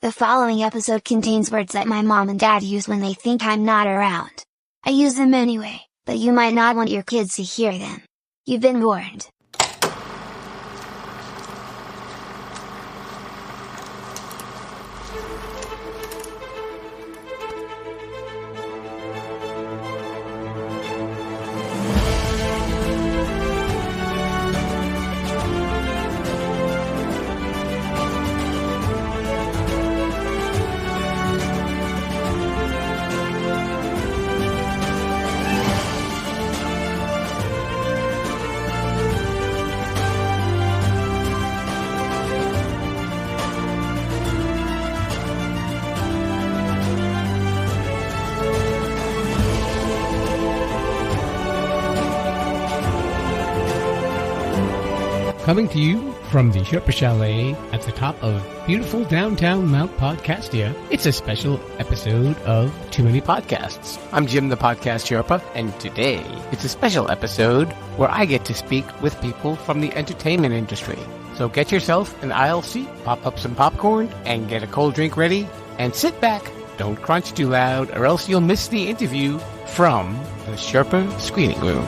The following episode contains words that my mom and dad use when they think I'm not around. I use them anyway, but you might not want your kids to hear them. You've been warned. Coming to you from the Sherpa Chalet at the top of beautiful downtown Mount Podcastia, it's a special episode of Too Many Podcasts. I'm Jim the Podcast Sherpa, and today it's a special episode where I get to speak with people from the entertainment industry. So get yourself an aisle seat, pop up some popcorn, and get a cold drink ready, and sit back. Don't crunch too loud, or else you'll miss the interview from the Sherpa Screening Room.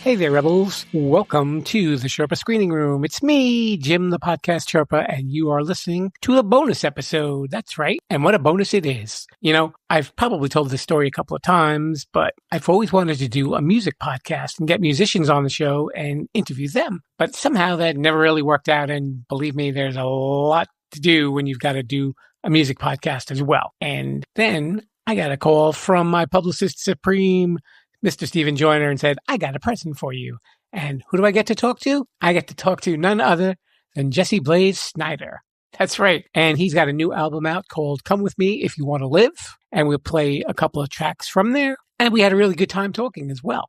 Hey there, Rebels. Welcome to the Sherpa Screening Room. It's me, Jim the Podcast Sherpa, and you are listening to a bonus episode. That's right. And what a bonus it is. You know, I've probably told this story a couple of times, but I've always wanted to do a music podcast and get musicians on the show and interview them. But somehow that never really worked out. And believe me, there's a lot to do when you've got to do a music podcast as well. And then I got a call from my publicist supreme, Mr. Stephen Joyner, and said, I got a present for you. And who do I get to talk to? I get to talk to none other than Jesse Blaze Snider. That's right. And he's got a new album out called Come With Me If You Want to Live. And we'll play a couple of tracks from there. And we had a really good time talking as well.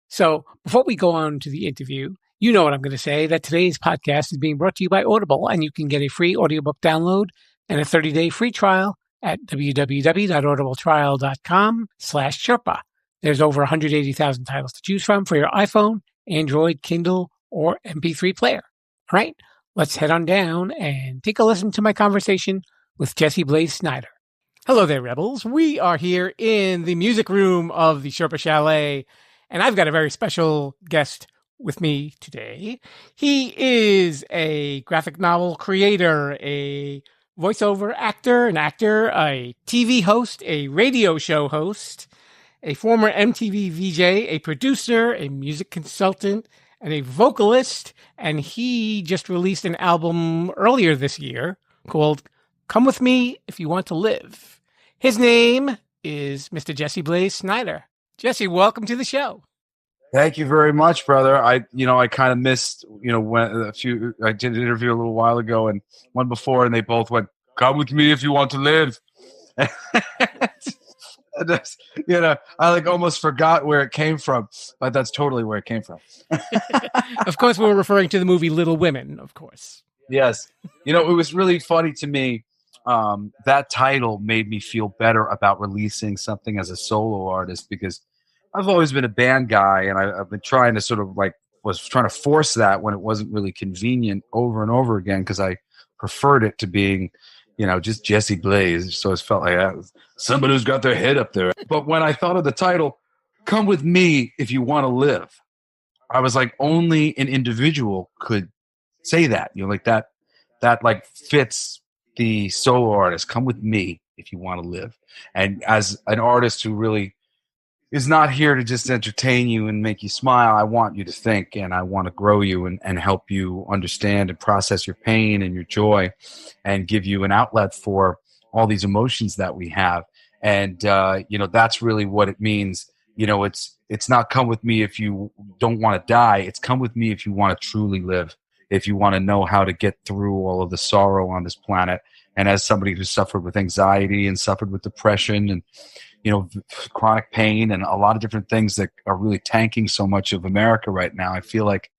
So before we go on to the interview, you know what I'm going to say, that today's podcast is being brought to you by Audible. And you can get a free audiobook download and a 30-day free trial at www.audibletrial.com/Sherpa. There's over 180,000 titles to choose from for your iPhone, Android, Kindle, or MP3 player. All right, let's head on down and take a listen to my conversation with Jesse Blaze Snider. Hello there, Rebels. We are here in the music room of the Sherpa Chalet, and I've got a very special guest with me today. He is a graphic novel creator, a voiceover actor, a TV host, a radio show host, a former MTV VJ, a producer, a music consultant, and a vocalist. And he just released an album earlier this year called Come With Me If You Want to Live. His name is Mr. Jesse Blaze Snider. Jesse, welcome to the show. Thank you very much, brother. I kind of missed, when I did an interview a little while ago and one before, and they both went, "Come with me if you want to live." I almost forgot where it came from, but that's totally where it came from. Of course, we were referring to the movie Little Women, of course. Yes. It was really funny to me. That title made me feel better about releasing something as a solo artist, because I've always been a band guy, and I've been trying to was trying to force that when it wasn't really convenient over and over again, because I preferred it to being just Jesse Blaze. So it felt like somebody who's got their head up there. But when I thought of the title, Come With Me If You Want to Live, I was like, only an individual could say that. That fits the solo artist. Come with me if you want to live. And as an artist who really is not here to just entertain you and make you smile, I want you to think, and I want to grow you and help you understand and process your pain and your joy, and give you an outlet for all these emotions that we have. And, that's really what it means. It's not come with me if you don't want to die. It's come with me if you want to truly live, if you want to know how to get through all of the sorrow on this planet. And as somebody who suffered with anxiety and suffered with depression and, chronic pain and a lot of different things that are really tanking so much of America right now, I feel like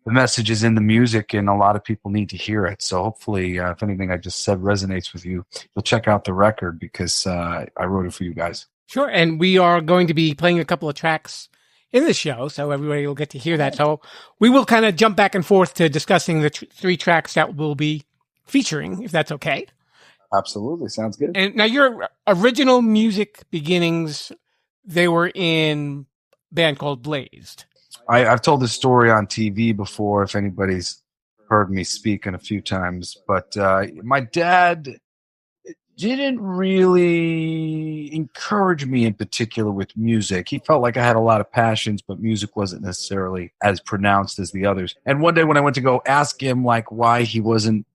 the message is in the music, and a lot of people need to hear it. So hopefully, if anything I just said resonates with you, you'll check out the record, because I wrote it for you guys. Sure. And we are going to be playing a couple of tracks in the show, so everybody will get to hear that. So we will kind of jump back and forth to discussing the three tracks that we'll be featuring, if that's okay. Absolutely. Sounds good. And now your original music beginnings, they were in a band called Blazed. I've told this story on TV before, if anybody's heard me speak a few times, but my dad didn't really encourage me in particular with music. He felt like I had a lot of passions, but music wasn't necessarily as pronounced as the others. And one day when I went to go ask him like why he wasn't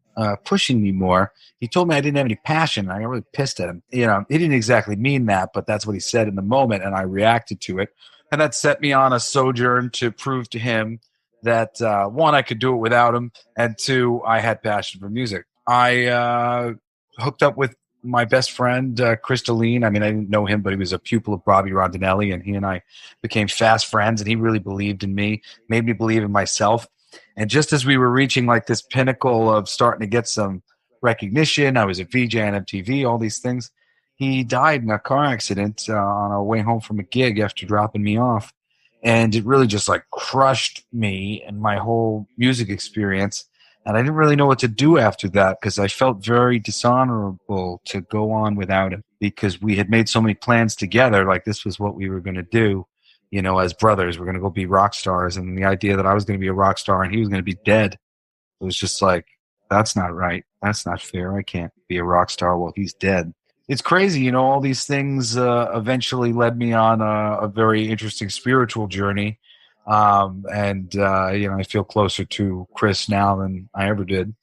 pushing me more, he told me I didn't have any passion. I got really pissed at him. You know, he didn't exactly mean that, but that's what he said in the moment, and I reacted to it. And that set me on a sojourn to prove to him that, one, I could do it without him, and two, I had passion for music. I hooked up with my best friend, Crystalline. I mean, I didn't know him, but he was a pupil of Bobby Rondinelli, and he and I became fast friends, and he really believed in me, made me believe in myself. And just as we were reaching like this pinnacle of starting to get some recognition, I was a VJ on MTV, all these things, he died in a car accident on our way home from a gig after dropping me off. And it really just like crushed me and my whole music experience. And I didn't really know what to do after that because I felt very dishonorable to go on without him because we had made so many plans together. Like this was what we were going to do, you know, as brothers. We're going to go be rock stars. And the idea that I was going to be a rock star and he was going to be dead, it was just like, that's not right. That's not fair. I can't be a rock star while he's dead. It's crazy, you know, all these things eventually led me on a very interesting spiritual journey. You know, I feel closer to Chris now than I ever did.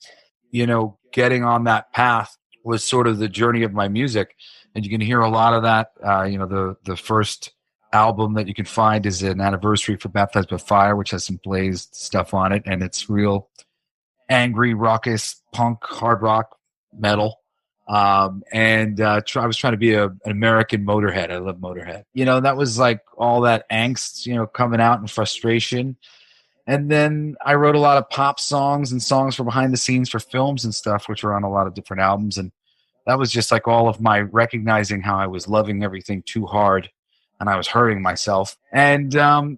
You know, getting on that path was sort of the journey of my music. And you can hear a lot of that. You know, the first album that you can find is an anniversary for Baptized by Fire, which has some Blazed stuff on it. And it's real angry, raucous, punk, hard rock, metal. I was trying to be an American Motorhead. I love Motorhead. You know, that was like all that angst, you know, coming out and frustration. And then I wrote a lot of pop songs and songs for behind the scenes for films and stuff, which were on a lot of different albums. And that was just like all of my recognizing how I was loving everything too hard and I was hurting myself. And,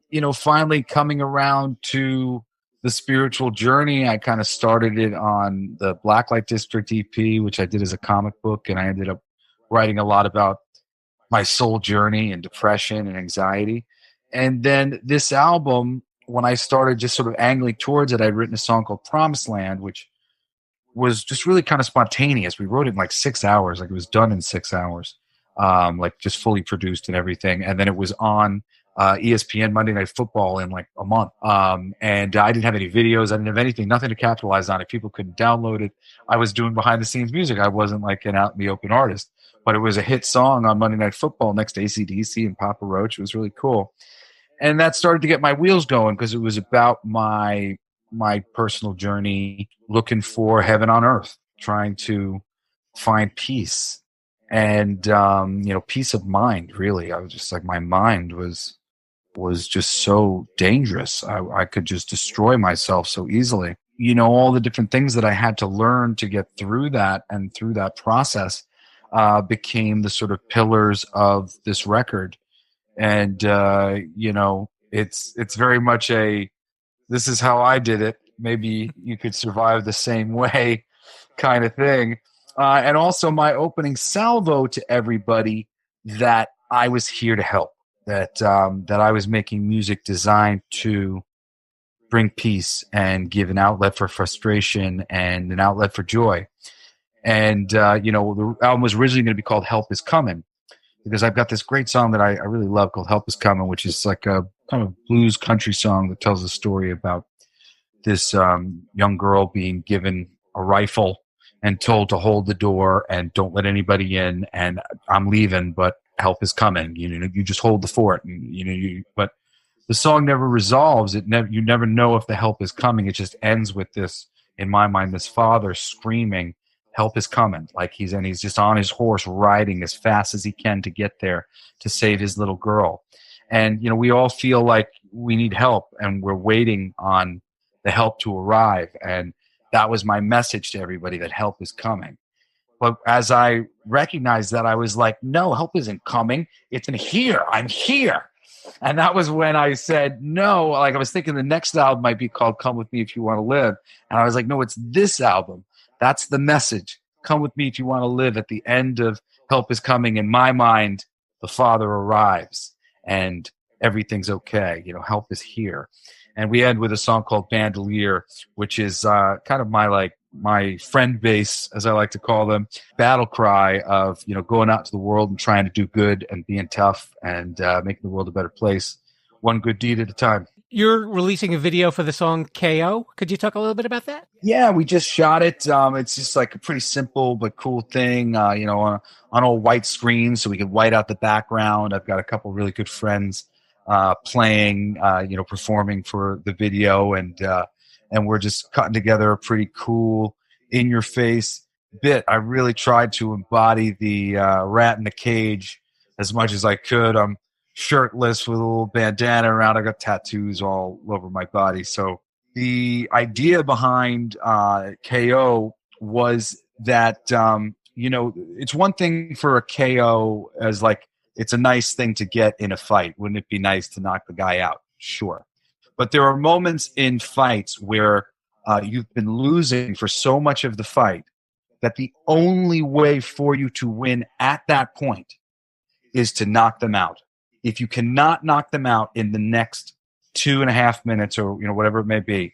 you know, finally coming around to the spiritual journey, I kind of started it on the Blacklight District EP, which I did as a comic book. And I ended up writing a lot about my soul journey and depression and anxiety. And then this album, when I started just sort of angling towards it, I'd written a song called Promised Land, which was just really kind of spontaneous. We wrote it in like 6 hours. Like it was done in 6 hours, like just fully produced and everything. And then it was on ESPN Monday Night Football in like a month. And I didn't have any videos. I didn't have anything, nothing to capitalize on it. People couldn't download it. I was doing behind the scenes music. I wasn't like an out in the open artist, but it was a hit song on Monday Night Football next to AC/DC and Papa Roach. It was really cool. And that started to get my wheels going because it was about my personal journey, looking for heaven on earth, trying to find peace and, you know, peace of mind, really. I was just like, my mind was just so dangerous. I could just destroy myself so easily. You know, all the different things that I had to learn to get through that and through that process became the sort of pillars of this record. And, you know, it's very much this is how I did it. Maybe you could survive the same way kind of thing. And also my opening salvo to everybody that I was here to help. That I was making music designed to bring peace and give an outlet for frustration and an outlet for joy. And, you know, the album was originally going to be called Help Is Coming because I've got this great song that I really love called Help Is Coming, which is like a kind of blues country song that tells a story about this young girl being given a rifle and told to hold the door and don't let anybody in. And I'm leaving, but help is coming. You know, you just hold the fort, and you know, but the song never resolves. You never know if the help is coming. It just ends with this, in my mind, this father screaming, "Help is coming!" Like he's just on his horse, riding as fast as he can to get there to save his little girl. And you know, we all feel like we need help, and we're waiting on the help to arrive. And that was my message to everybody: that help is coming. But as I recognized that, I was like, no, help isn't coming. It's in here. I'm here. And that was when I said, no, like I was thinking the next album might be called Come With Me If You Want to Live. And I was like, no, it's this album. That's the message. come with me if you want to live. At the end of Help Is Coming, in my mind, the Father arrives and everything's okay. You know, help is here. And we end with a song called Bandolier, which is kind of my friend base, as I like to call them, battle cry of, you know, going out to the world and trying to do good and being tough and making the world a better place, one good deed at a time. You're releasing a video for the song KO. Could you talk a little bit about that? Yeah, we just shot it. It's just like a pretty simple but cool thing, you know, on a white screen so we can white out the background. I've got a couple really good friends playing, you know, performing for the video, and we're just cutting together a pretty cool, in-your-face bit. I really tried to embody the rat in the cage as much as I could. I'm shirtless with a little bandana around. I got tattoos all over my body. So the idea behind KO was that, you know, it's one thing for a KO as like, it's a nice thing to get in a fight. Wouldn't it be nice to knock the guy out? Sure. But there are moments in fights where you've been losing for so much of the fight that the only way for you to win at that point is to knock them out. If you cannot knock them out in the next 2.5 minutes or, you know, whatever it may be,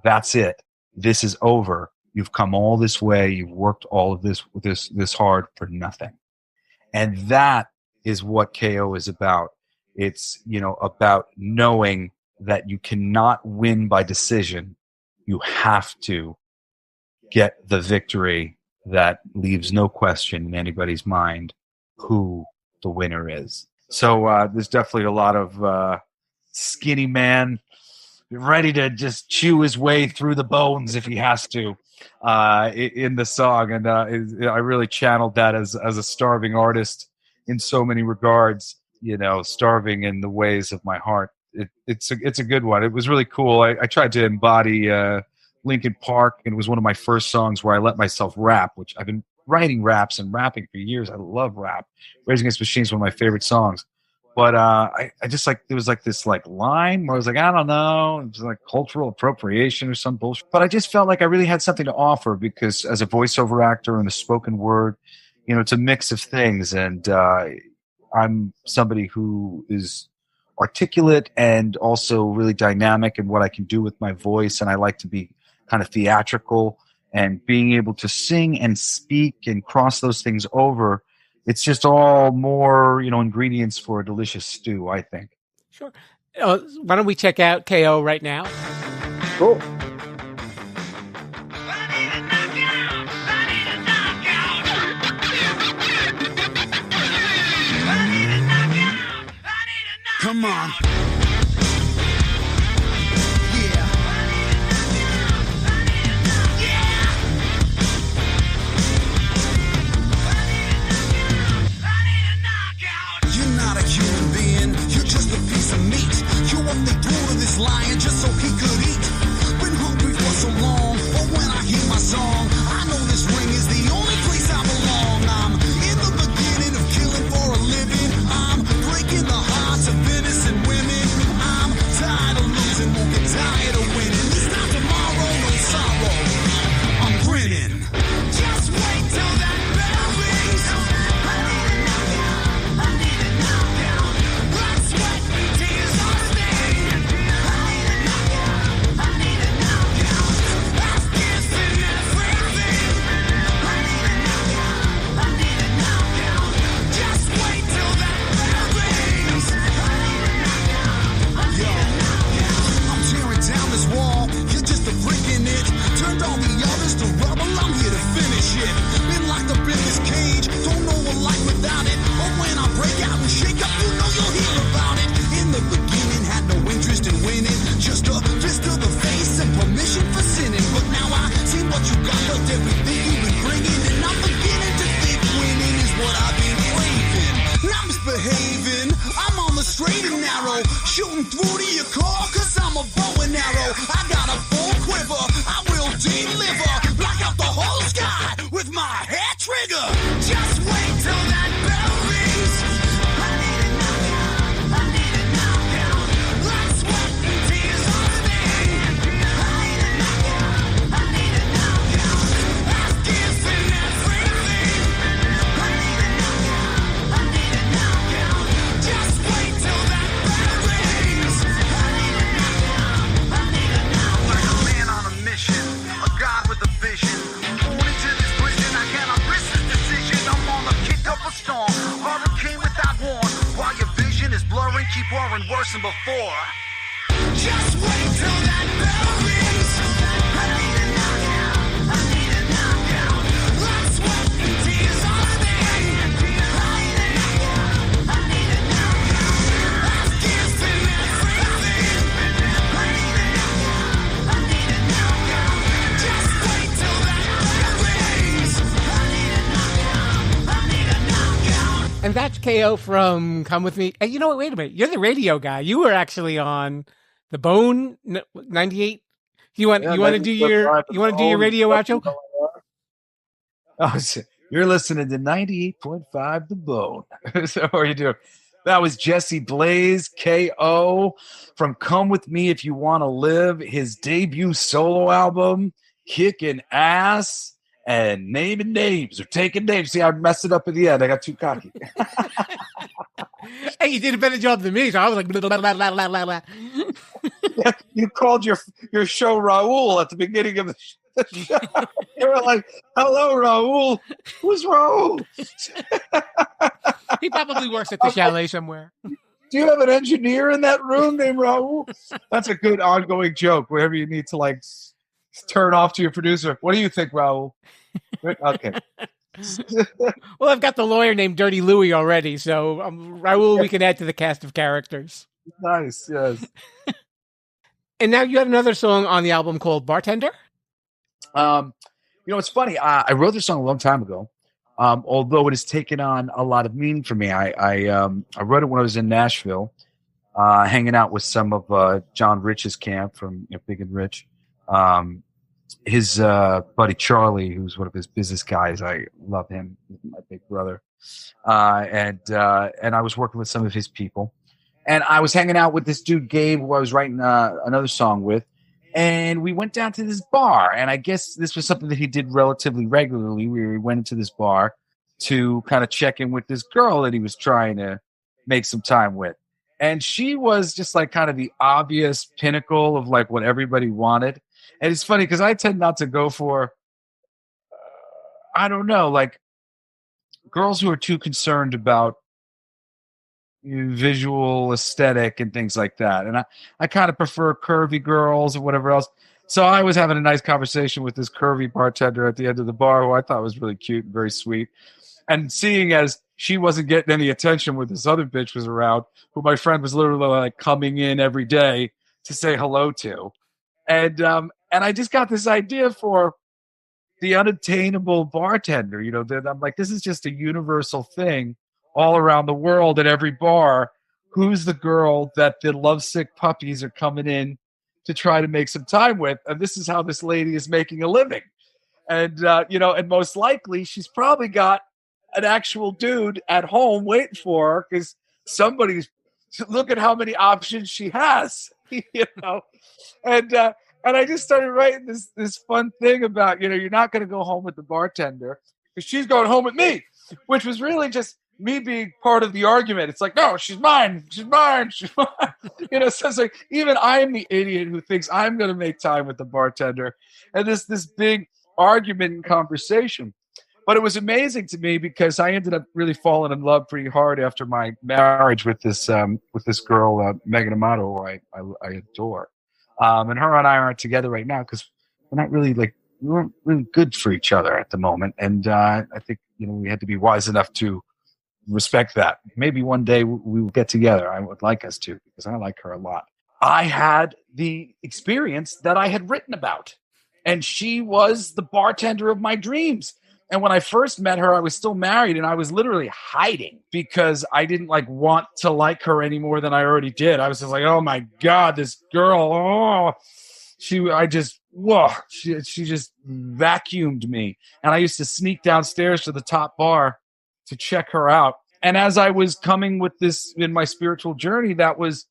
that's it. This is over. You've come all this way. You've worked all of this hard for nothing. And that is what KO is about. It's, you know, about knowing that you cannot win by decision. You have to get the victory that leaves no question in anybody's mind who the winner is. So there's definitely a lot of skinny man ready to just chew his way through the bones if he has to in the song. And I really channeled that as a starving artist in so many regards, you know, starving in the ways of my heart. It's a good one. It was really cool. I tried to embody Linkin Park, and it was one of my first songs where I let myself rap, which I've been writing raps and rapping for years. I love rap. Rage Against the Machine is one of my favorite songs. But I just like, there was like this like line where I was like, I don't know, it was like cultural appropriation or some bullshit. But I just felt like I really had something to offer because as a voiceover actor and a spoken word, you know, it's a mix of things. And I'm somebody who is articulate and also really dynamic in what I can do with my voice. And I like to be kind of theatrical, and being able to sing and speak and cross those things over. It's just all more, you know, ingredients for a delicious stew, I think. Sure. Why don't we check out KO right now? Cool. Come on. Lion just so he could eat. Been hungry for so long, but when I hear my song, I know this ring is the only place I belong. I'm in the beginning of killing for a living. I'm breaking the hearts of innocent women. I'm tired of losing, won't get tired of winning. This time tomorrow, no sorrow. I'm grinning. Just wait till that bell rings. I need a knockout. I need a knockout. Blood, sweat, and tears are stained. All the others to rubble, I'm here to finish it. Been locked up in this cage, don't know a life without it. But when I break out and shake up, you know you'll hear about it. In the beginning, had no interest in winning, just a fist to the face and permission for sinning. But now I see what you got, felt everything you've been bringing, and I'm beginning to think winning is what I've been craving. Not misbehaving, I'm on the straight and narrow, shooting through to your car, cause I'm a bow and arrow. I got a full quiver, I will deliver, block out the whole sky with my hair trigger. Just wait till that bell rings. I need a knockout, I need a knockout. Blood, sweat, and tears are stained. I need a knockout, I need a knockout. I've given everything. more and worse than before. Just wait till that bell rings. I need a knockout. I need a knockout. Blood, sweat, and tears all day. I need a knockout. I need a knockout. I've given everything. I need a knockout. I need a knockout. Just wait till that bell rings. I need a knockout. I need a knockout. And that's KO from Come With Me. Hey, you know what? Wait a minute. You're the radio guy. You were actually on The Bone 98. You want to do your radio outro? Oh, you're listening to 98.5 The Bone. So what are you doing? That was Jesse Blaze, KO from Come With Me If You Want to Live, his debut solo album, kicking ass and naming names or taking names. See, I messed it up at the end. I got too cocky. Hey, you did a better job than me, so I was like, blah, blah, blah, blah, blah, blah. Yeah, you called your show Raoul at the beginning of the show. You were like, hello, Raoul. Who's Raoul? He probably works at the chalet somewhere. Do you have an engineer in that room named Raoul? That's a good ongoing joke whenever you need to like turn off to your producer. What do you think, Raoul? Okay. Well, I've got the lawyer named Dirty Louie already, so Raoul, we can add to the cast of characters. Nice, yes. And now you had another song on the album called Bartender? It's funny. I wrote this song a long time ago, although it has taken on a lot of meaning for me. I wrote it when I was in Nashville, hanging out with some of John Rich's camp from Big and Rich. His buddy Charlie, who's one of his business guys, I love him. He's my big brother. And I was working with some of his people. And I was hanging out with this dude, Gabe, who I was writing another song with. And we went down to this bar. And I guess this was something that he did relatively regularly. We went into this bar to kind of check in with this girl that he was trying to make some time with. And she was just like kind of the obvious pinnacle of like what everybody wanted. And it's funny because I tend not to go for, I don't know, like girls who are too concerned about visual aesthetic and things like that. And I kind of prefer curvy girls or whatever else. So I was having a nice conversation with this curvy bartender at the end of the bar who I thought was really cute and very sweet. And seeing as she wasn't getting any attention when this other bitch was around, who my friend was literally like coming in every day to say hello to. And I just got this idea for the unattainable bartender, that I'm like, this is just a universal thing all around the world at every bar. Who's the girl that the lovesick puppies are coming in to try to make some time with? And this is how this lady is making a living. And, and most likely she's probably got an actual dude at home waiting for her because somebody's, look at how many options she has, And I just started writing this fun thing about, you're not going to go home with the bartender because she's going home with me, which was really just me being part of the argument. It's like, no, she's mine. She's mine. She's mine. So it's like, even I'm the idiot who thinks I'm going to make time with the bartender. And this big argument and conversation. But it was amazing to me because I ended up really falling in love pretty hard after my marriage with this girl, Megan Amato, who I adore. And her and I aren't together right now because we weren't really good for each other at the moment. And I think, we had to be wise enough to respect that. Maybe one day we will get together. I would like us to because I like her a lot. I had the experience that I had written about, and she was the bartender of my dreams. And when I first met her, I was still married and I was literally hiding because I didn't want to like her any more than I already did. I was just like, oh my God, this girl. She just vacuumed me. And I used to sneak downstairs to the top bar to check her out. And as I was coming with this in my spiritual journey, that was,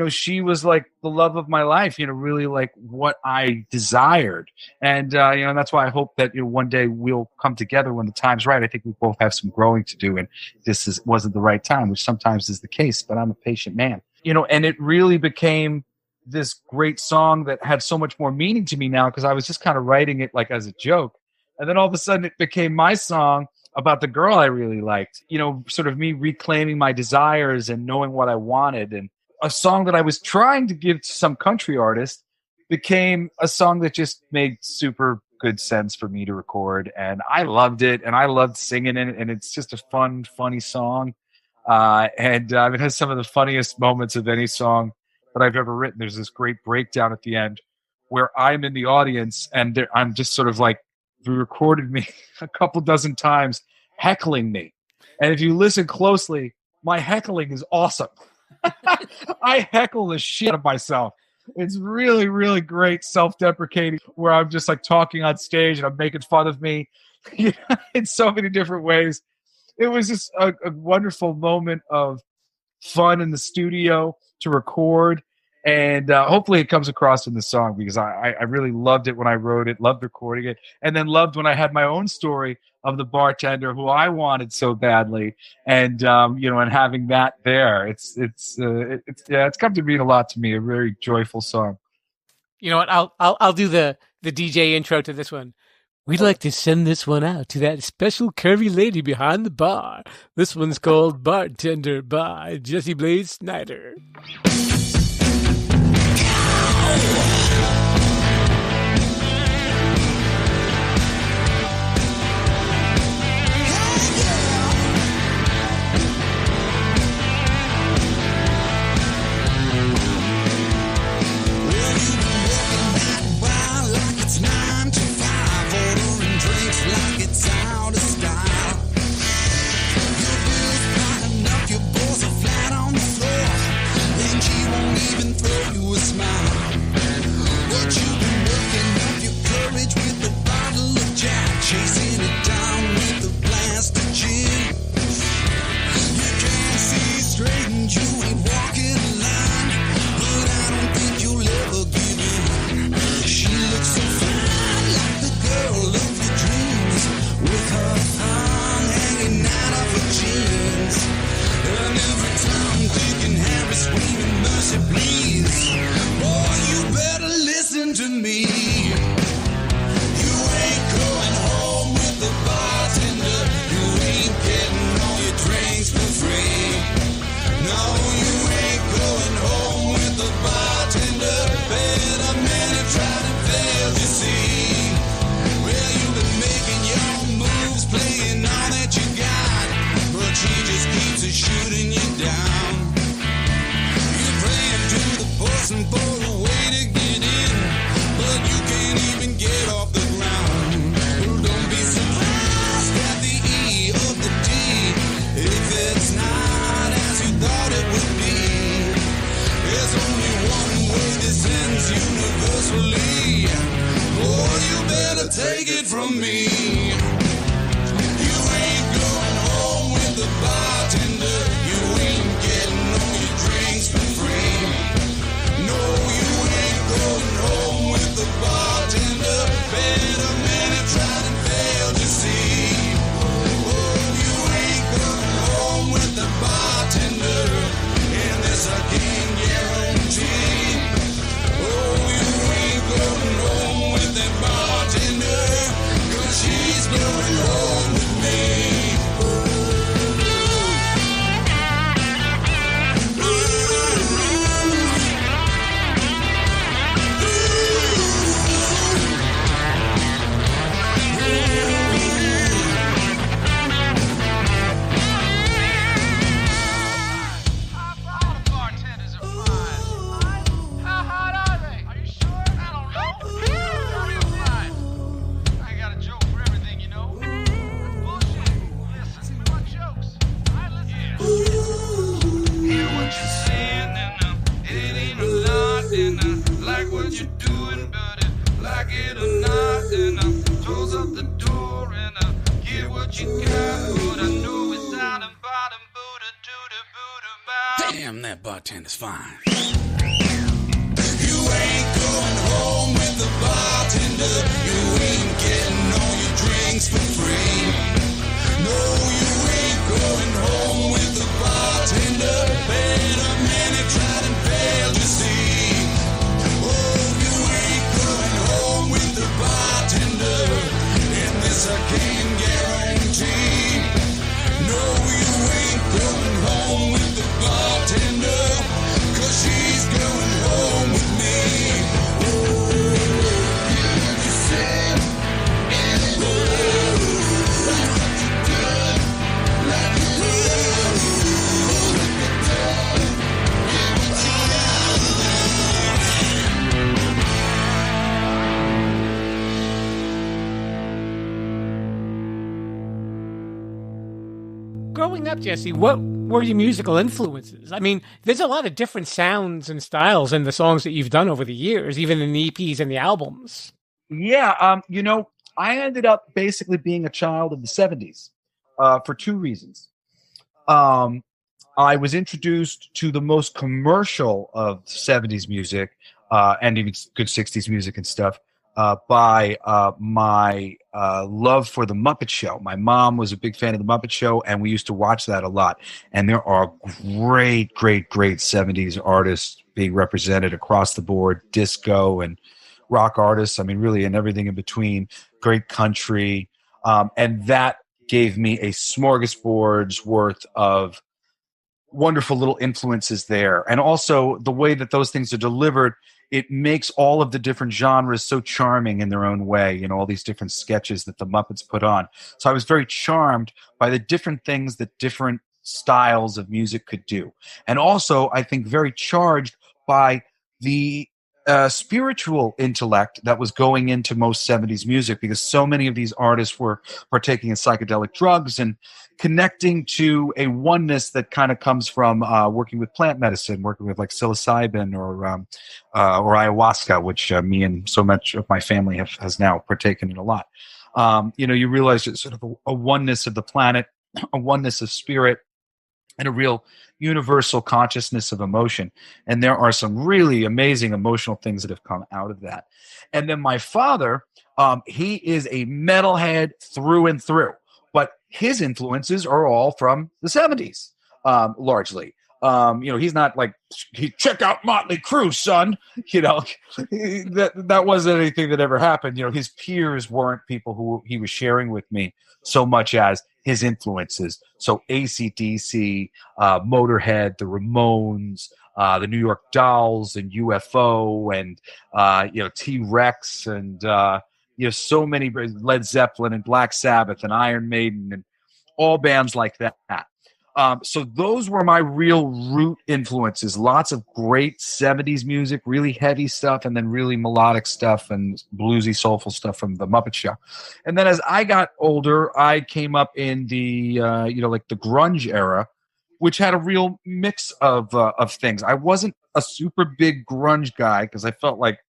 she was like the love of my life, really like what I desired. And, that's why I hope that, one day we'll come together when the time's right. I think we both have some growing to do, and wasn't the right time, which sometimes is the case, but I'm a patient man, and it really became this great song that had so much more meaning to me now because I was just kind of writing it like as a joke. And then all of a sudden it became my song about the girl I really liked, sort of me reclaiming my desires and knowing what I wanted. And a song that I was trying to give to some country artist became a song that just made super good sense for me to record. And I loved it, and I loved singing it, and it's just a fun, funny song. And it has some of the funniest moments of any song that I've ever written. There's this great breakdown at the end where I'm in the audience, and I'm just sort of like, they recorded me a couple dozen times heckling me. And if you listen closely, my heckling is awesome. I heckle the shit out of myself. It's really, really great self-deprecating where I'm just like talking on stage and I'm making fun of me in so many different ways. It was just a wonderful moment of fun in the studio to record. And hopefully it comes across in the song, because I really loved it when I wrote it, loved recording it, and then loved when I had my own story of the bartender who I wanted so badly, and and having that there, it's come to mean a lot to me. A very joyful song. You know what? I'll do the DJ intro to this one. We'd like to send this one out to that special curvy lady behind the bar. This one's called "Bartender" by Jesse Blaze Snider. Take it from me. You ain't going home with the bartender. You ain't getting all your drinks for free. No, you ain't going home with the bartender. Been a minute, tried and failed, you see. Oh, you ain't going home with the bartender. And this I can guarantee. Oh, you ain't going home with that bartender. She's going home with me. Damn, that bartender's fine. You ain't going home with the bartender. You ain't getting all your drinks for free. No, you ain't going home with the bartender. Been a minute, tried and failed, you see. Oh, you ain't going home with the bartender. And this I can guarantee. No, you ain't going home with the bartender. 'Cause growing up, Jesse, what were your musical influences? I mean, there's a lot of different sounds and styles in the songs that you've done over the years, even in the EPs and the albums. Yeah, I ended up basically being a child of the 70s for two reasons. I was introduced to the most commercial of 70s music and even good 60s music and stuff by my love for The Muppet Show. My mom was a big fan of The Muppet Show, and we used to watch that a lot. And there are great, great, great 70s artists being represented across the board, disco and rock artists. I mean, really, and everything in between, great country. And that gave me a smorgasbord's worth of wonderful little influences there. And also the way that those things are delivered, it makes all of the different genres so charming in their own way, you know, all these different sketches that the Muppets put on. So I was very charmed by the different things that different styles of music could do. And also, I think, very charged by the spiritual intellect that was going into most 70s music, because so many of these artists were partaking in psychedelic drugs and connecting to a oneness that kind of comes from working with plant medicine, working with like psilocybin or ayahuasca, which me and so much of my family has now partaken in a lot. You realize it's sort of a oneness of the planet, a oneness of spirit, and a real universal consciousness of emotion. And there are some really amazing emotional things that have come out of that. And then my father, he is a metalhead through and through, but his influences are all from the 70s, largely. He's not like, check out Motley Crue, son. That wasn't anything that ever happened. His peers weren't people who he was sharing with me so much as his influences. So AC/DC, Motorhead, the Ramones, the New York Dolls, and UFO, and T-Rex, and so many, Led Zeppelin and Black Sabbath and Iron Maiden, and all bands like that. So those were my real root influences. Lots of great 70s music, really heavy stuff, and then really melodic stuff and bluesy, soulful stuff from The Muppet Show. And then as I got older, I came up in the, the grunge era, which had a real mix of things. I wasn't a super big grunge guy because I felt like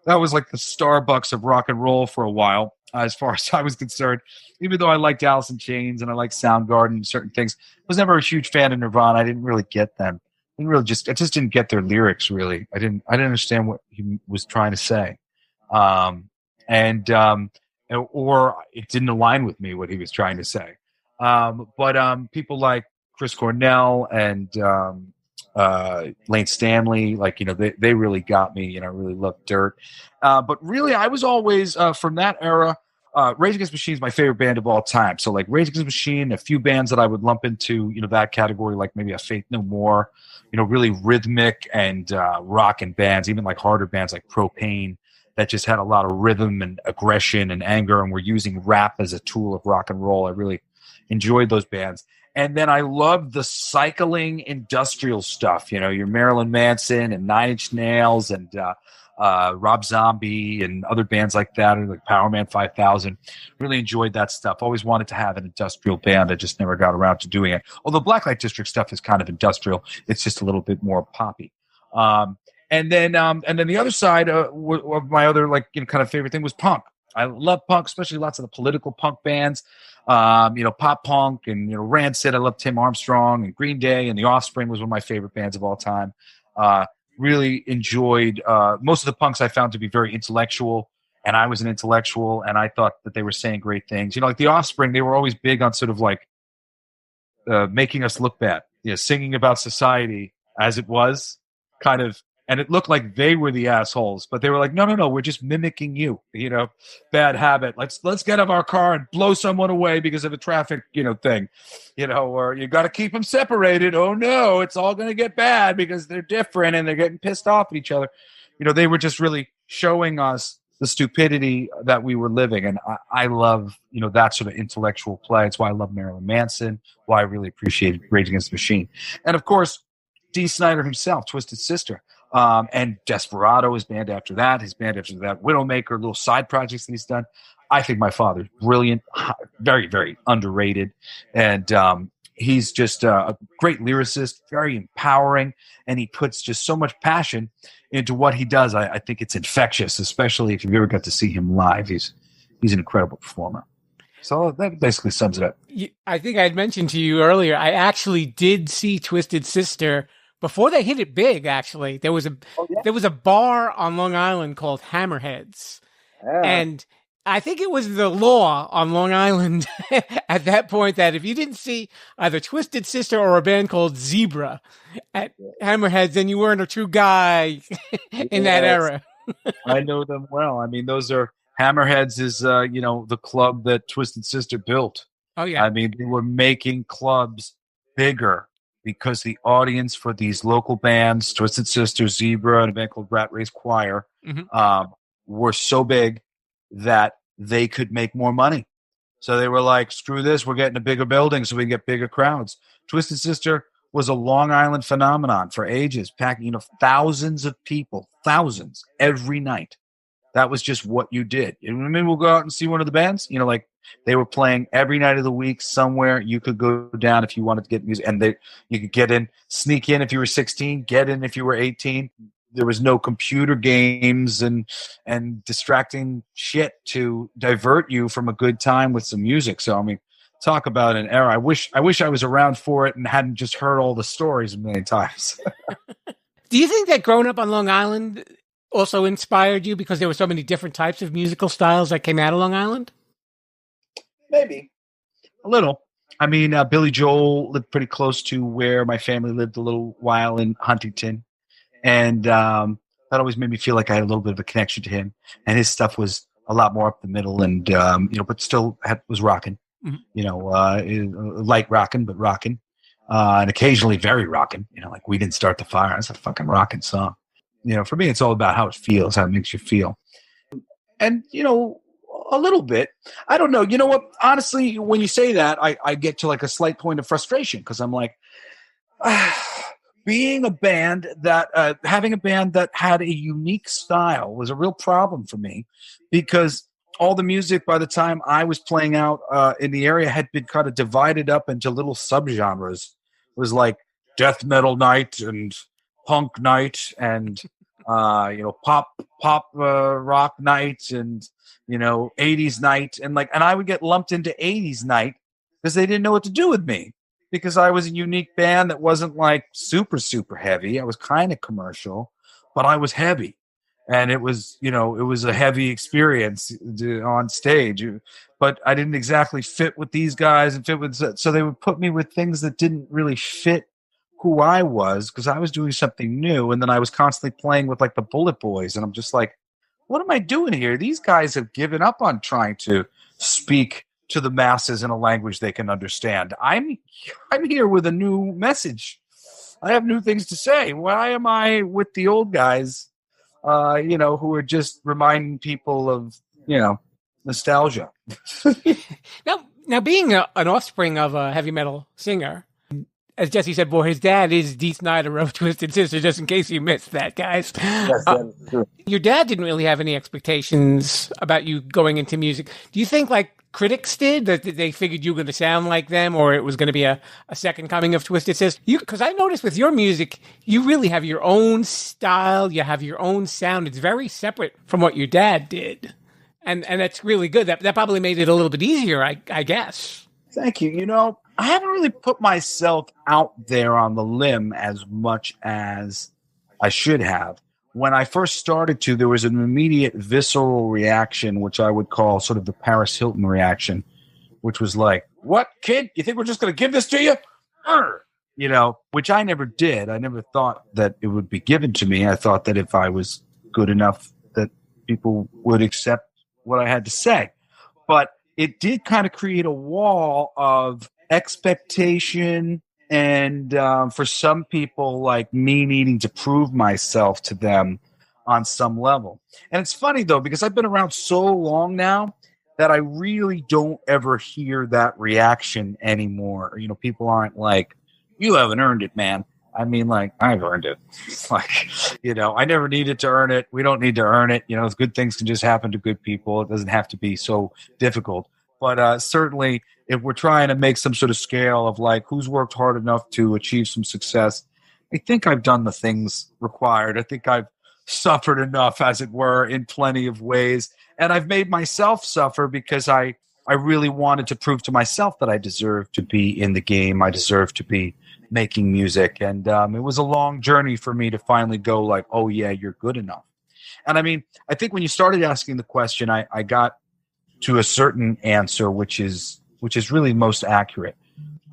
that was like the Starbucks of rock and roll for a while, as far as I was concerned. Even though I liked Alice in Chains and I liked Soundgarden and certain things, I was never a huge fan of Nirvana. I didn't really get them. I just didn't get their lyrics, really. I didn't understand what he was trying to say. Or it didn't align with me what he was trying to say. But people like Chris Cornell and Lane Stanley, they really got me. I really loved Dirt. But really, I was always, from that era, Rage Against the Machine is my favorite band of all time. So like Rage Against the Machine, a few bands that I would lump into, that category, like maybe a Faith No More, really rhythmic and rockin' bands, even like harder bands like Propane, that just had a lot of rhythm and aggression and anger, and were using rap as a tool of rock and roll. I really enjoyed those bands. And then I loved the cycling industrial stuff, your Marilyn Manson and Nine Inch Nails and Rob Zombie and other bands like that, or like Power Man 5000. Really enjoyed that stuff. Always wanted to have an industrial band. I just never got around to doing it. Although Blacklight District stuff is kind of industrial. It's just a little bit more poppy. And then the other side of my other kind of favorite thing was punk. I love punk, especially lots of the political punk bands. Pop punk and Rancid. I love Tim Armstrong and Green Day, and The Offspring was one of my favorite bands of all time. Really enjoyed most of the punks I found to be very intellectual, and I was an intellectual, and I thought that they were saying great things. Like The Offspring, they were always big on sort of like making us look bad, singing about society as it was, kind of. And it looked like they were the assholes, but they were like, no, we're just mimicking you, bad habit. Let's get out of our car and blow someone away because of a traffic, thing, or you got to keep them separated. Oh no, it's all going to get bad because they're different and they're getting pissed off at each other. They were just really showing us the stupidity that we were living. And I love, that sort of intellectual play. It's why I love Marilyn Manson, why I really appreciated Rage Against the Machine. And of course, Dee Snider himself, Twisted Sister. And Desperado, his band after that, Widowmaker, little side projects that he's done. I think my father's brilliant, very, very underrated. And he's just a great lyricist, very empowering, and he puts just so much passion into what he does. I think it's infectious, especially if you've ever got to see him live. He's an incredible performer. So that basically sums it up. I think I had mentioned to you earlier, I actually did see Twisted Sister before they hit it big. Actually, there was a bar on Long Island called Hammerheads, and I think it was the law on Long Island at that point that if you didn't see either Twisted Sister or a band called Zebra at Hammerheads, then you weren't a true guy in that era. I know them well. I mean, those are Hammerheads is the club that Twisted Sister built. Oh yeah. I mean, they were making clubs bigger because the audience for these local bands, Twisted Sister, Zebra, and a band called Rat Race Choir, were so big that they could make more money. So they were like, screw this, we're getting a bigger building so we can get bigger crowds. Twisted Sister was a Long Island phenomenon for ages, packing thousands of people, thousands, every night. That was just what you did. I mean, we'll go out and see one of the bands. Like they were playing every night of the week somewhere. You could go down if you wanted to get music, and you could get in, sneak in if you were 16, get in if you were 18. There was no computer games and distracting shit to divert you from a good time with some music. So I mean, talk about an era. I wish I was around for it and hadn't just heard all the stories a million times. Do you think that growing up on Long Island also inspired you because there were so many different types of musical styles that came out of Long Island? Maybe. A little. I mean, Billy Joel lived pretty close to where my family lived a little while in Huntington. And that always made me feel like I had a little bit of a connection to him. And his stuff was a lot more up the middle and, but still was rocking. Light rocking, but rocking. And occasionally very rocking. Like We Didn't Start the Fire. That's a fucking rocking song. For me, it's all about how it feels, how it makes you feel. And, a little bit. I don't know. You know what? Honestly, when you say that, I get to like a slight point of frustration because I'm like, being a band that, having a band that had a unique style was a real problem for me because all the music by the time I was playing out in the area had been kind of divided up into little subgenres. It was like death metal night and punk night and pop rock night and 80s night and I would get lumped into 80s night because they didn't know what to do with me because I was a unique band that wasn't like super heavy. I was kind of commercial, but I was heavy, and it was a heavy experience on stage. But I didn't exactly fit with these guys and fit with, so they would put me with things that didn't really fit who I was because I was doing something new. And then I was constantly playing with like the Bullet Boys. And I'm just like, what am I doing here? These guys have given up on trying to speak to the masses in a language they can understand. I'm here with a new message. I have new things to say. Why am I with the old guys, who are just reminding people of, nostalgia? Now being an offspring of a heavy metal singer, as Jesse said, his dad is Dee Snider of Twisted Sister, just in case you missed that, guys. Yes, that is true. Your dad didn't really have any expectations about you going into music. Do you think, like critics did, that they figured you were going to sound like them, or it was going to be a second coming of Twisted Sister? Because I noticed with your music, you really have your own style, you have your own sound. It's very separate from what your dad did. And that's really good. That probably made it a little bit easier, I guess. Thank you. I haven't really put myself out there on the limb as much as I should have. When I first started to, there was an immediate visceral reaction, which I would call sort of the Paris Hilton reaction, which was like, what, kid? You think we're just going to give this to you? Which I never did. I never thought that it would be given to me. I thought that if I was good enough that people would accept what I had to say. But it did kind of create a wall of expectation and for some people like me needing to prove myself to them on some level. And it's funny though, because I've been around so long now that I really don't ever hear that reaction anymore. People aren't like, you haven't earned it, man. I mean, like, I've earned it. It's like, I never needed to earn it. We don't need to earn it. Good things can just happen to good people. It doesn't have to be so difficult. But certainly if we're trying to make some sort of scale of like who's worked hard enough to achieve some success, I think I've done the things required. I think I've suffered enough, as it were, in plenty of ways. And I've made myself suffer because I really wanted to prove to myself that I deserve to be in the game. I deserve to be making music. And it was a long journey for me to finally go like, oh, yeah, you're good enough. And I mean, I think when you started asking the question, I got to a certain answer, which is really most accurate.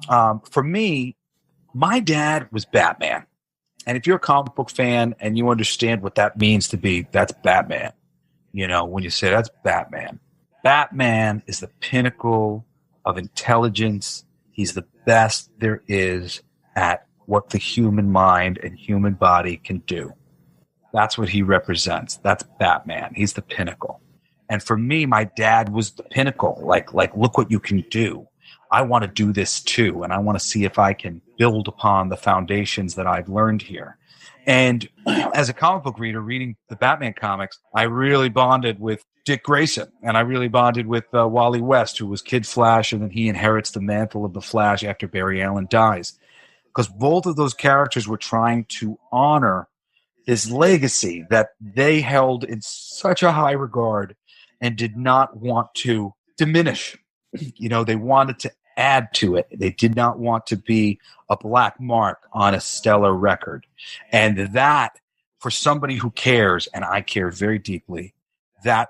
For me, my dad was Batman. And if you're a comic book fan and you understand what that means to be, that's Batman. You know, when you say that's Batman. Batman is the pinnacle of intelligence. He's the best there is at what the human mind and human body can do. That's what he represents. That's Batman. He's the pinnacle. And for me, my dad was the pinnacle. Like, look what you can do. I want to do this too. And I want to see if I can build upon the foundations that I've learned here. And as a comic book reader, reading the Batman comics, I really bonded with Dick Grayson. And I really bonded with Wally West, who was Kid Flash. And then he inherits the mantle of the Flash after Barry Allen dies. Because both of those characters were trying to honor his legacy that they held in such a high regard and did not want to diminish. You know, they wanted to add to it. They did not want to be a black mark on a stellar record. And that, for somebody who cares, and I care very deeply, that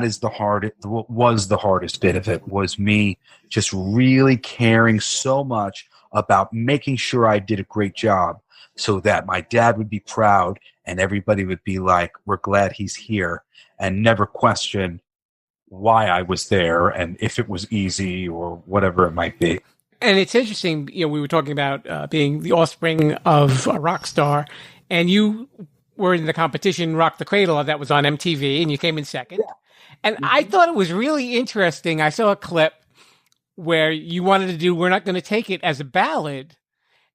is what was the hardest bit of it, was me just really caring so much about making sure I did a great job so that my dad would be proud and everybody would be like, we're glad he's here, and never question why I was there and if it was easy or whatever it might be. And it's interesting, you know, we were talking about being the offspring of a rock star, and you were in the competition Rock the Cradle that was on MTV, and you came in second. Yeah. And I thought it was really interesting. I saw a clip where you wanted to do We're Not Going to Take It as a ballad.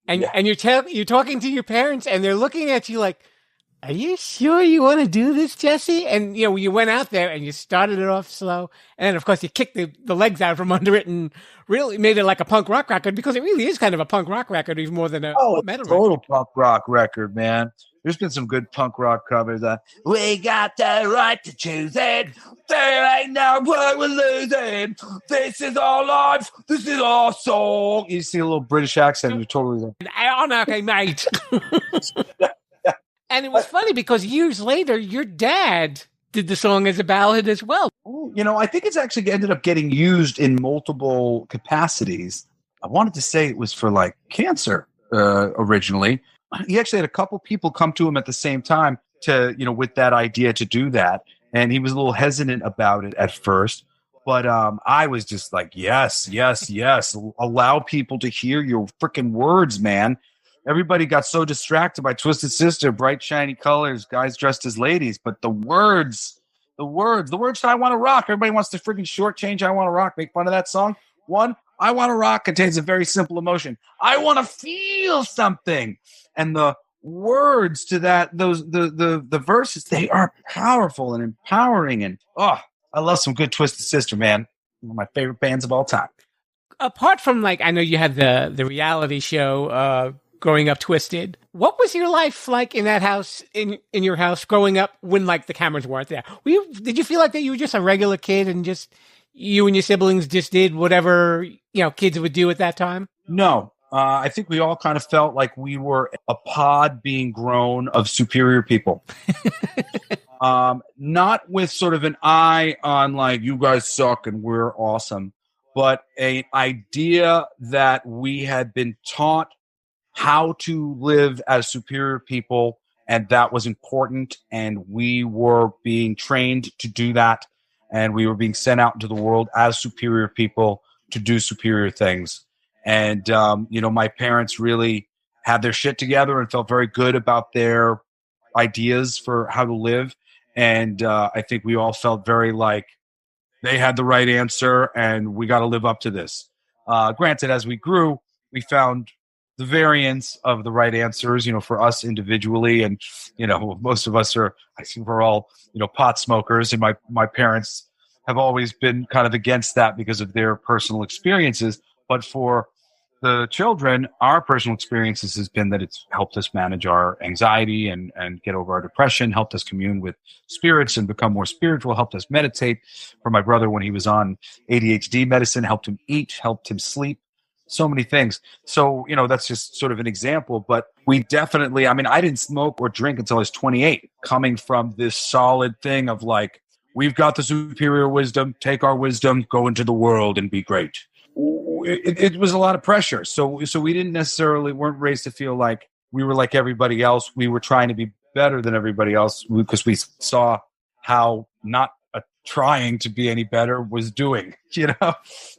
And and you're talking to your parents, and they're looking at you like, are you sure you want to do this, Jesse? And, you know, you went out there and you started it off slow. And then, of course, you kicked the legs out from under it and really made it like a punk rock record, because it really is kind of a punk rock record, even more than a metal total record. Punk rock record, man. There's been some good punk rock covers. We got the right to choose it. There ain't no word we're losing. This is our life. This is our song. You see a little British accent. You're totally there. Okay, mate. And it was funny because years later, your dad did the song as a ballad as well. You know, I think it's actually ended up getting used in multiple capacities. I wanted to say it was for like cancer originally. He actually had a couple people come to him at the same time to, you know, with that idea to do that. And he was a little hesitant about it at first. But I was just like, yes. Allow people to hear your freaking words, man. Everybody got so distracted by Twisted Sister, bright, shiny colors, guys dressed as ladies. But the words to I Want to Rock. Everybody wants to freaking shortchange I Want to Rock, make fun of that song. One, I Want to Rock contains a very simple emotion. I want to feel something. And the words to that, the verses, they are powerful and empowering. And, I love some good Twisted Sister, man. One of my favorite bands of all time. Apart from, like, I know you had the reality show, growing up Twisted. What was your life like in that house, in your house growing up when, like, the cameras weren't there? Did you feel like that you were just a regular kid and just you and your siblings just did whatever, you know, kids would do at that time? No. I think we all kind of felt like we were a pod being grown of superior people. Not with sort of an eye on like, you guys suck and we're awesome, but an idea that we had been taught how to live as superior people, and that was important, and we were being trained to do that, and we were being sent out into the world as superior people to do superior things. And, you know, my parents really had their shit together and felt very good about their ideas for how to live. And I think we all felt very like they had the right answer and we got to live up to this. Granted, as we grew, we found the variance of the right answers, you know, for us individually. And, you know, most of us are, I think we're all, you know, pot smokers. And my parents have always been kind of against that because of their personal experiences. But for the children, our personal experiences has been that it's helped us manage our anxiety and get over our depression, helped us commune with spirits and become more spiritual, helped us meditate. For my brother, when he was on ADHD medicine, helped him eat, helped him sleep, so many things. So, that's just sort of an example. But we definitely, I didn't smoke or drink until I was 28, coming from this solid thing of like, we've got the superior wisdom, take our wisdom, go into the world and be great. It was a lot of pressure. So we weren't raised to feel like we were like everybody else. We were trying to be better than everybody else because we saw how not trying to be any better was doing,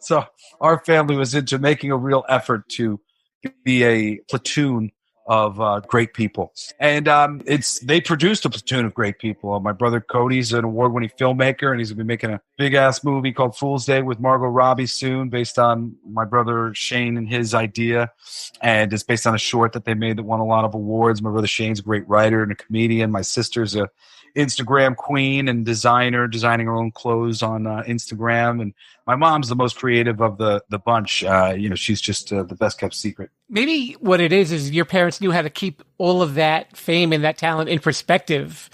So our family was into making a real effort to be a platoon of great people. And they produced a platoon of great people. My brother Cody's an award-winning filmmaker, and he's going to be making a big-ass movie called Fool's Day with Margot Robbie soon, based on my brother Shane and his idea. And it's based on a short that they made that won a lot of awards. My brother Shane's a great writer and a comedian. My sister's a Instagram queen and designer, designing her own clothes on Instagram. And my mom's the most creative of the bunch. She's just the best kept secret. Maybe what it is your parents knew how to keep all of that fame and that talent in perspective.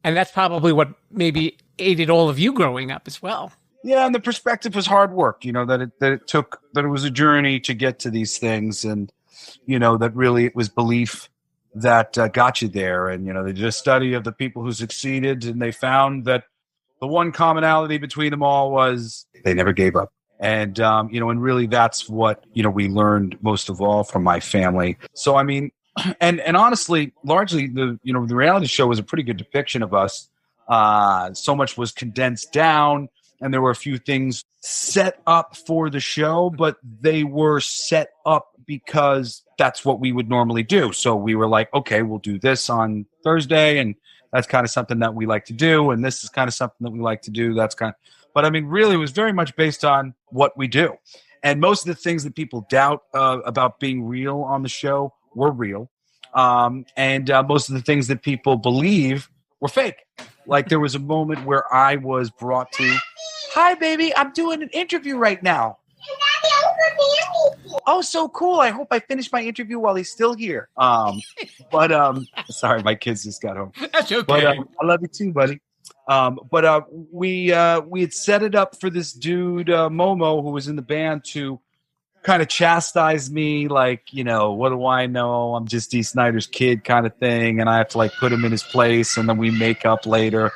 And that's probably what maybe aided all of you growing up as well. Yeah, and the perspective was hard work, that it was a journey to get to these things. And, that really it was belief that got you there. And, they did a study of the people who succeeded, and they found that the one commonality between them all was they never gave up. And, and really that's what, we learned most of all from my family. So, and honestly, largely the reality show was a pretty good depiction of us. So much was condensed down, and there were a few things set up for the show, but they were set up because that's what we would normally do. So we were like, okay, we'll do this on Thursday, and that's kind of something that we like to do, and this is kind of something that we like to do. But really, it was very much based on what we do. And most of the things that people doubt about being real on the show were real. And most of the things that people believe were fake. Like there was a moment where I was brought to, hi, baby, I'm doing an interview right now. Oh, so cool. I hope I finish my interview while he's still here. Sorry, my kids just got home. That's okay. But I love you too, buddy. We had set it up for this dude, Momo, who was in the band, to kind of chastise me, like, what do I know? I'm just Dee Snider's kid kind of thing. And I have to like put him in his place, and then we make up later.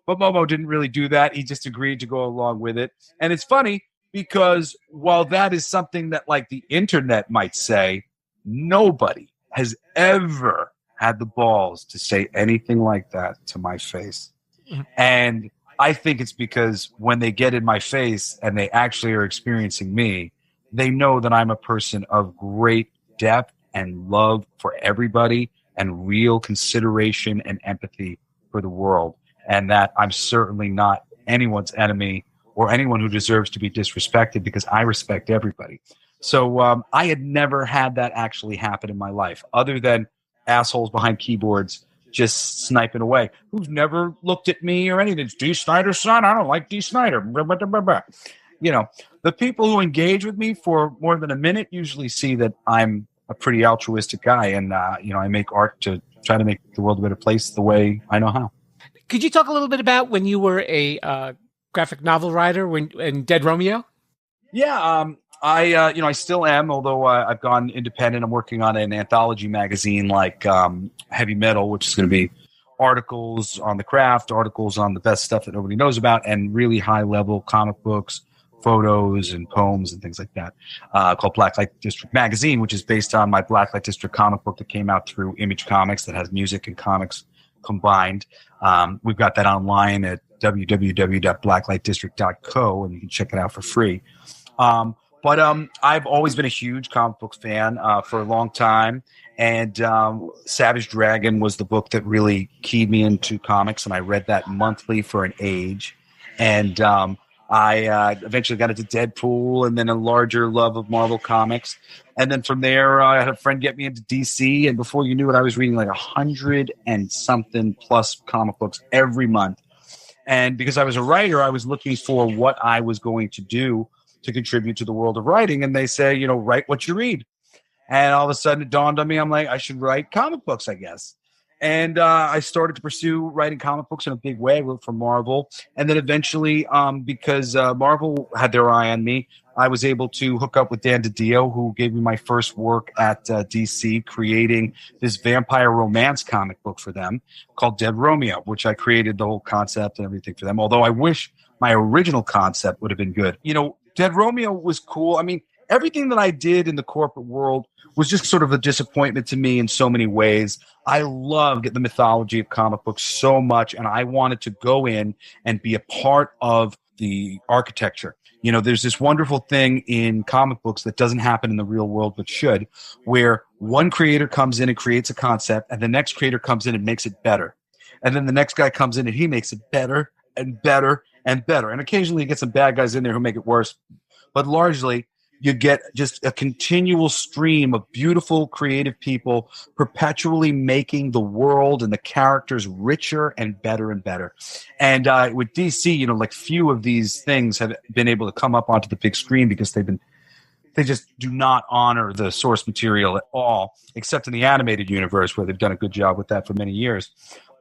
But Momo didn't really do that. He just agreed to go along with it. And it's funny because while that is something that like the internet might say, nobody has ever had the balls to say anything like that to my face. And I think it's because when they get in my face and they actually are experiencing me, they know that I'm a person of great depth and love for everybody and real consideration and empathy for the world. And that I'm certainly not anyone's enemy or anyone who deserves to be disrespected, because I respect everybody. So I had never had that actually happen in my life, other than assholes behind keyboards just sniping away, who've never looked at me or anything. It's Dee Snider's son. I don't like Dee Snider. The people who engage with me for more than a minute usually see that I'm a pretty altruistic guy, and I make art to try to make the world a better place the way I know how. Could you talk a little bit about when you were a graphic novel writer in Dead Romeo? Yeah, I still am, although I've gone independent. I'm working on an anthology magazine like Heavy Metal, which is going to be articles on the craft, articles on the best stuff that nobody knows about, and really high-level comic books, photos, and poems and things like that, called Blacklight District Magazine, which is based on my Blacklight District comic book that came out through Image Comics that has music and comics combined. We've got that online at www.blacklightdistrict.co, and you can check it out for free. But I've always been a huge comic book fan for a long time, and Savage Dragon was the book that really keyed me into comics, and I read that monthly for an age. And I eventually got into Deadpool, and then a larger love of Marvel Comics. And then from there, I had a friend get me into DC, and before you knew it, I was reading like 100 and something plus comic books every month. And because I was a writer, I was looking for what I was going to do to contribute to the world of writing. And they say, you know, write what you read. And all of a sudden it dawned on me, I'm like, I should write comic books, I guess. And I started to pursue writing comic books in a big way. I wrote for Marvel. And then eventually, because Marvel had their eye on me, I was able to hook up with Dan DiDio, who gave me my first work at DC, creating this vampire romance comic book for them called Dead Romeo, which I created the whole concept and everything for them. Although I wish my original concept would have been good. You know, Dead Romeo was cool. I mean, everything that I did in the corporate world was just sort of a disappointment to me in so many ways. I loved the mythology of comic books so much, and I wanted to go in and be a part of the architecture. You know, there's this wonderful thing in comic books that doesn't happen in the real world but should, where one creator comes in and creates a concept, and the next creator comes in and makes it better. And then the next guy comes in and he makes it better and better and better. And occasionally you get some bad guys in there who make it worse. But largely, you get just a continual stream of beautiful, creative people perpetually making the world and the characters richer and better and better. And with DC, you know, like few of these things have been able to come up onto the big screen because they just do not honor the source material at all, except in the animated universe where they've done a good job with that for many years.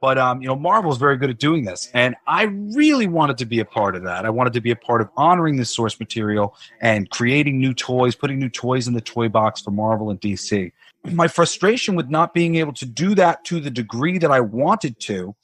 But, you know, Marvel's very good at doing this. And I really wanted to be a part of that. I wanted to be a part of honoring this source material and creating new toys, putting new toys in the toy box for Marvel and DC. My frustration with not being able to do that to the degree that I wanted to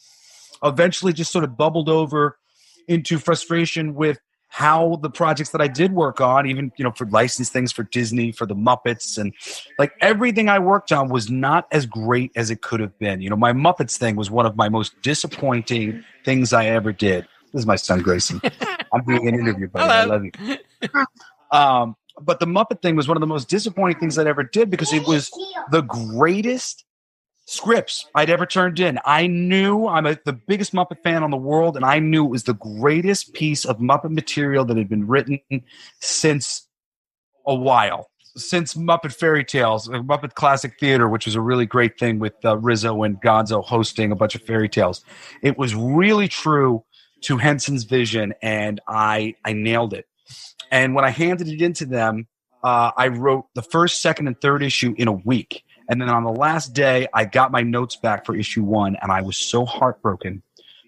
eventually just sort of bubbled over into frustration with how the projects that I did work on, even, you know, for licensed things for Disney, for the Muppets, and like everything I worked on was not as great as it could have been. You know, my Muppets thing was one of my most disappointing things I ever did. This is my son, Grayson. I'm doing an interview, buddy. I love you. But the Muppet thing was one of the most disappointing things I ever did because it was the greatest scripts I'd ever turned in. I knew I'm the biggest Muppet fan on the world, and I knew it was the greatest piece of Muppet material that had been written since a while, since Muppet Fairy Tales, Muppet Classic Theater, which was a really great thing with Rizzo and Gonzo hosting a bunch of fairy tales. It was really true to Henson's vision, and I nailed it. And when I handed it into them, I wrote the first, second, and third issue in a week. And then on the last day, I got my notes back for issue 1, and I was so heartbroken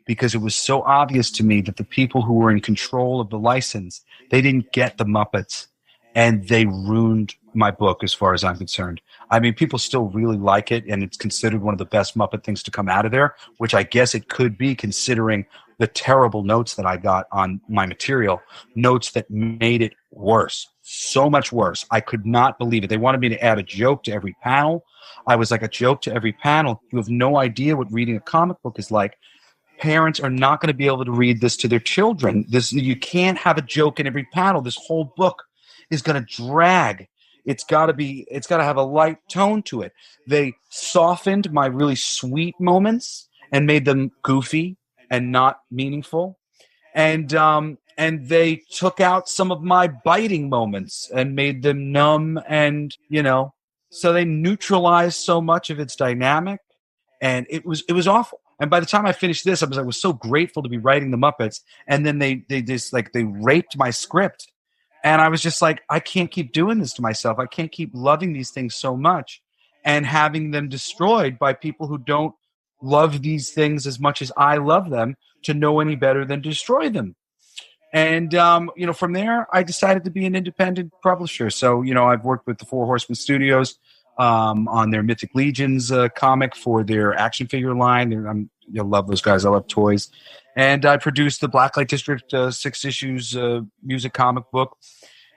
because it was so obvious to me that the people who were in control of the license, they didn't get the Muppets, and they ruined my book as far as I'm concerned. I mean, people still really like it, and it's considered one of the best Muppet things to come out of there, which I guess it could be considering the terrible notes that I got on my material, notes that made it worse, so much worse. I could not believe it. They wanted me to add a joke to every panel. I was like, a joke to every panel? You have no idea what reading a comic book is like. Parents are not going to be able to read this to their children. You can't have a joke in every panel. This whole book is going to drag. It's got to have a light tone to it. They softened my really sweet moments and made them goofy and not meaningful. And they took out some of my biting moments and made them numb, and, you know, so they neutralized so much of its dynamic, and it was awful. And by the time I finished this, I was so grateful to be writing the Muppets, and then they raped my script. And I was just like, I can't keep doing this to myself. I can't keep loving these things so much and having them destroyed by people who don't love these things as much as I love them to know any better than destroy them. And, you know, from there, I decided to be an independent publisher. So, you know, I've worked with the Four Horsemen Studios on their Mythic Legions comic for their action figure line. I love those guys. I love toys. And I produced the Blacklight District 6 issues music comic book.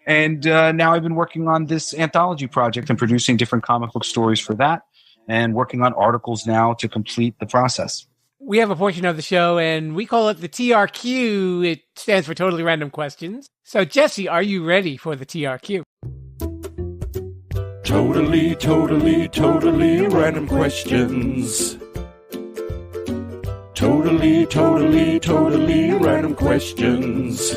And now I've been working on this anthology project and producing different comic book stories for that, and working on articles now to complete the process. We have a portion of the show, and we call it the TRQ. It stands for Totally Random Questions. So, Jesse, are you ready for the TRQ? Totally random questions. Totally random questions.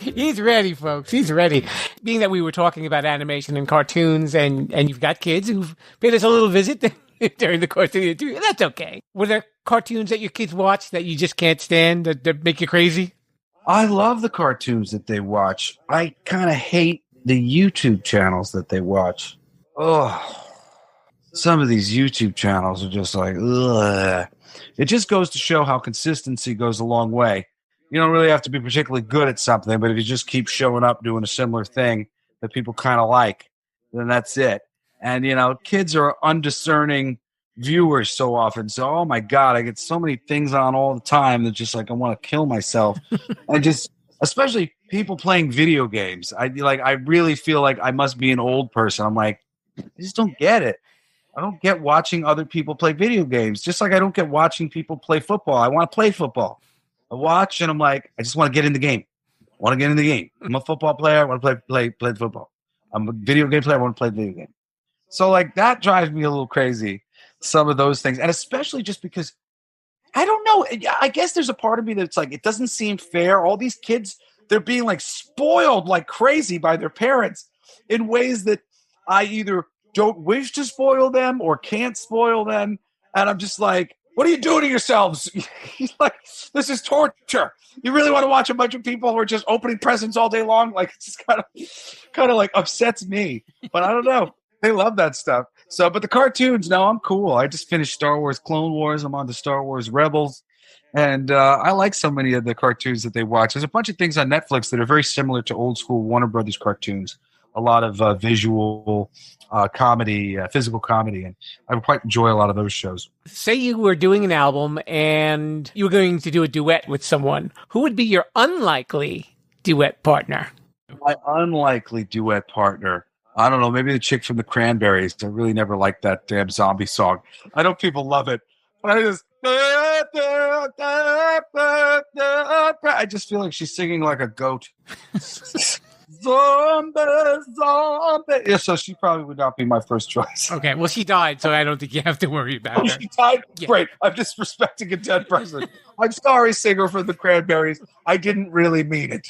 He's ready, folks. He's ready. Being that we were talking about animation and cartoons, and you've got kids who've paid us a little visit, during the course of the interview. That's okay. Were there cartoons that your kids watch that you just can't stand that make you crazy? I love the cartoons that they watch. I kind of hate the YouTube channels that they watch. Oh, some of these YouTube channels are just like, ugh. It just goes to show how consistency goes a long way. You don't really have to be particularly good at something, but if you just keep showing up doing a similar thing that people kind of like, then that's it. And, kids are undiscerning viewers so often. So, oh my God, I get so many things on all the time that just like I want to kill myself. And just, especially people playing video games. I really feel like I must be an old person. I'm like, I just don't get it. I don't get watching other people play video games. Just like I don't get watching people play football. I want to play football. I watch and I'm like, I just want to get in the game. I want to get in the game. I'm a football player. I want to play football. I'm a video game player. I want to play the video game. So like that drives me a little crazy. Some of those things, and especially just because I don't know. I guess there's a part of me that's like, it doesn't seem fair. All these kids, they're being like spoiled like crazy by their parents in ways that I either don't wish to spoil them or can't spoil them. And I'm just like, what are you doing to yourselves? Like, this is torture. You really want to watch a bunch of people who are just opening presents all day long? Like, it just kind of like upsets me. But I don't know. They love that stuff. So, but the cartoons, no, I'm cool. I just finished Star Wars Clone Wars. I'm on to Star Wars Rebels. And I like so many of the cartoons that they watch. There's a bunch of things on Netflix that are very similar to old school Warner Brothers cartoons. A lot of visual comedy, physical comedy. And I quite enjoy a lot of those shows. Say you were doing an album and you were going to do a duet with someone. Who would be your unlikely duet partner? My unlikely duet partner. I don't know, maybe the chick from the Cranberries. I really never liked that damn zombie song. I know people love it, but I just feel like she's singing like a goat. Zombie. Yeah, so she probably would not be my first choice. Okay, well, she died, so I don't think you have to worry about her. She died? Yeah. Great. I'm disrespecting a dead person. I'm sorry, singer from the Cranberries. I didn't really mean it.